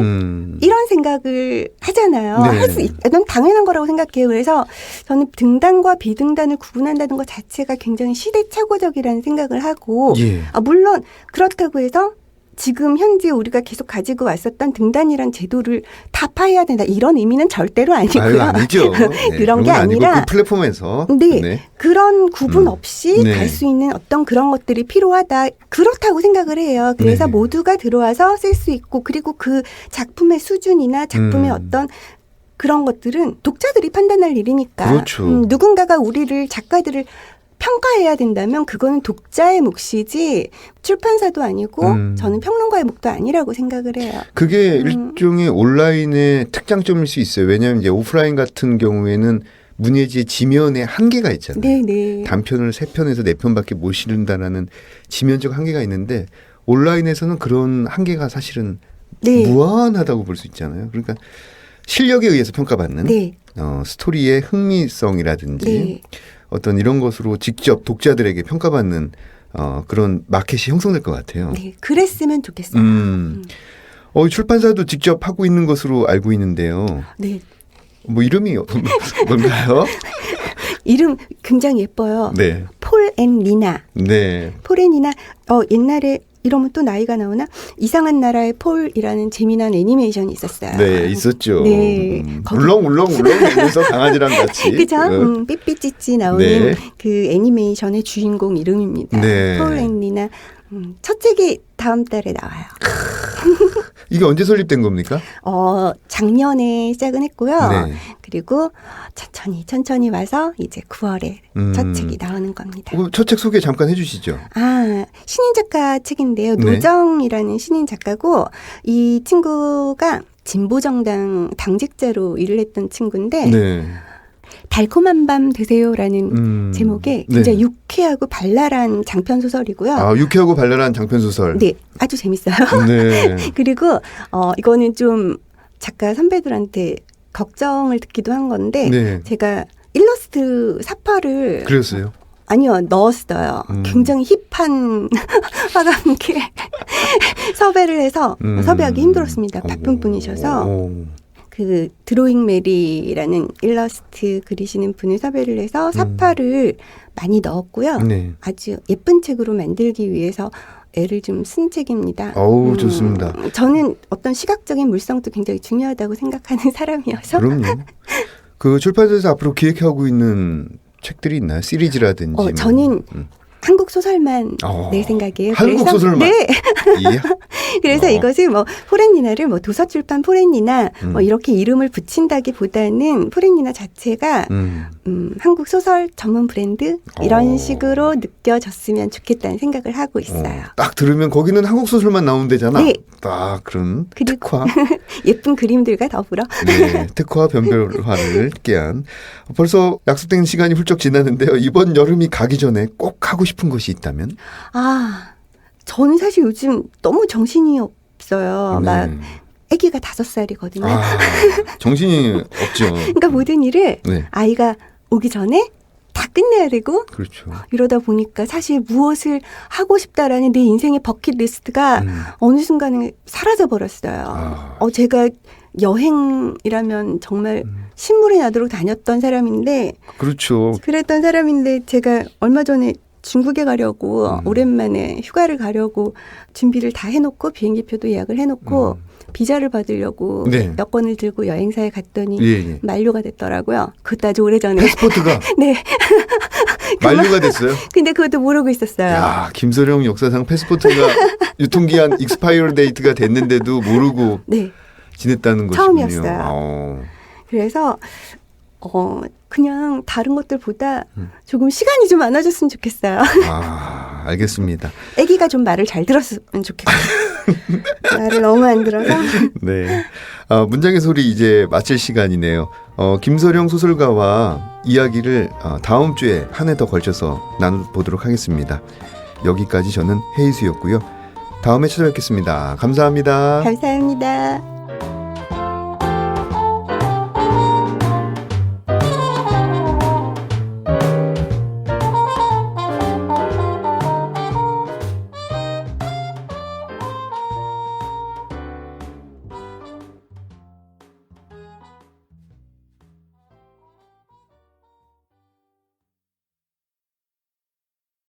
이런 생각을 하잖아요. 네. 할 수 넌 당연한 거라고 생각해요. 그래서 저는 등단과 비등단을 구분한다는 것 자체가 굉장히 시대착오적이라는 생각을 하고 예. 물론 그렇다고 해서 지금 현재 우리가 계속 가지고 왔었던 등단이란 제도를 다 파해야 된다. 이런 의미는 절대로 아니고요. 아니죠. 네, 그런 게 아니고 아니라 그 플랫폼에서 네. 그런 구분 없이 네. 갈 수 있는 어떤 그런 것들이 필요하다. 그렇다고 생각을 해요. 그래서 네. 모두가 들어와서 쓸 수 있고 그리고 그 작품의 수준이나 작품의 어떤 그런 것들은 독자들이 판단할 일이니까. 그렇죠. 누군가가 우리를 작가들을 평가해야 된다면 그거는 독자의 몫이지 출판사도 아니고 저는 평론가의 몫도 아니라고 생각을 해요. 그게 일종의 온라인의 특장점일 수 있어요. 왜냐하면 이제 오프라인 같은 경우에는 문예지의 지면에 한계가 있잖아요. 네네. 단편을 3편에서 4편밖에 못 실른다라는 지면적 한계가 있는데 온라인에서는 그런 한계가 사실은 네. 무한하다고 볼 수 있잖아요. 그러니까 실력에 의해서 평가받는 네. 스토리의 흥미성이라든지 네. 어떤 이런 것으로 직접 독자들에게 평가받는 그런 마켓이 형성될 것 같아요. 네. 그랬으면 좋겠어요. 출판사도 직접 하고 있는 것으로 알고 있는데요. 네. 뭐 이름이 뭔가요? 이름 굉장히 예뻐요. 네. 폴 앤 리나. 네. 폴 앤 리나. 옛날에 이러면 또 나이가 나오나? 이상한 나라의 폴이라는 재미난 애니메이션이 있었어요. 네, 있었죠. 네. 울렁울렁 이러면서 강아지랑 같이. 그죠? 삐삐찌찌 나오는 네. 그 애니메이션의 주인공 이름입니다. 네. 폴 앤 리나. 첫 책이 다음 달에 나와요. 이게 언제 설립된 겁니까? 작년에 시작은 했고요. 네. 그리고 천천히 와서 이제 9월에 첫 책이 나오는 겁니다. 첫 책 소개 잠깐 해주시죠. 신인 작가 책인데요. 네. 노정이라는 신인 작가고 이 친구가 진보정당 당직자로 일을 했던 친구인데 네. 달콤한 밤 되세요라는 제목의 굉장히 네. 유쾌하고 발랄한 장편 소설이고요. 유쾌하고 발랄한 장편 소설. 네, 아주 재밌어요. 네. 그리고 이거는 좀 작가 선배들한테 걱정을 듣기도 한 건데 네. 제가 일러스트 사파를 그랬어요. 아니요, 넣었어요. 굉장히 힙한 화가님께 섭외를 해서 섭외하기 힘들었습니다. 바쁜 분이셔서. 그 드로잉 메리라는 일러스트 그리시는 분을 섭외를 해서 사파를 많이 넣었고요. 네. 아주 예쁜 책으로 만들기 위해서 애를 좀 쓴 책입니다. 어우, 좋습니다. 저는 어떤 시각적인 물성도 굉장히 중요하다고 생각하는 사람이어서. 그럼요. 그 출판사에서 앞으로 기획하고 있는 책들이 있나요? 시리즈라든지. 뭐. 저는 한국 소설만 낼 생각이에요. 한국 소설만? 네. 예? 그래서 이것을 뭐 포렌니나를 뭐 도서출판 포렌니나 뭐 이렇게 이름을 붙인다기보다는 포렌니나 자체가 한국 소설 전문 브랜드 이런 식으로 느껴졌으면 좋겠다는 생각을 하고 있어요. 딱 들으면 거기는 한국 소설만 나오면 되잖아. 네. 딱 그런 그리고 특화. 예쁜 그림들과 더불어. 네, 특화 변별화를 깨한. 벌써 약속된 시간이 훌쩍 지났는데요. 이번 여름이 가기 전에 꼭 하고 싶은 것이 있다면? 저는 사실 요즘 너무 정신이 없어요. 네. 막 아기가 5살이거든요. 정신이 없죠. 그러니까 모든 일을 네. 아이가 오기 전에 다 끝내야 되고 그렇죠. 이러다 보니까 사실 무엇을 하고 싶다라는 내 인생의 버킷리스트가 어느 순간에 사라져 버렸어요. 제가 여행이라면 정말 신물이 나도록 다녔던 사람인데 그렇죠. 그랬던 사람인데 제가 얼마 전에 중국에 가려고 오랜만에 휴가를 가려고 준비를 다 해놓고 비행기표도 예약을 해놓고 비자를 받으려고 네. 여권을 들고 여행사에 갔더니 예. 만료가 됐더라고요. 그것도 아주 오래전에. 패스포트가 네. 만료가 됐어요. 근데 그것도 모르고 있었어요. 야, 김서령 역사상 패스포트가 유통기한 익스파이어 데이트가 됐는데도 모르고 네. 지냈다는 것이군요. 처음이었어요. 그래서 그냥 다른 것들보다 조금 시간이 좀 많아졌으면 좋겠어요. 알겠습니다. 아기가 좀 말을 잘 들었으면 좋겠어요. 말을 너무 안 들어서. 네. 문장의 소리 이제 마칠 시간이네요. 김서령 소설가와 이야기를 다음 주에 한 해 더 걸쳐서 나눠보도록 하겠습니다. 여기까지 저는 헤이수였고요. 다음에 찾아뵙겠습니다. 감사합니다. 감사합니다.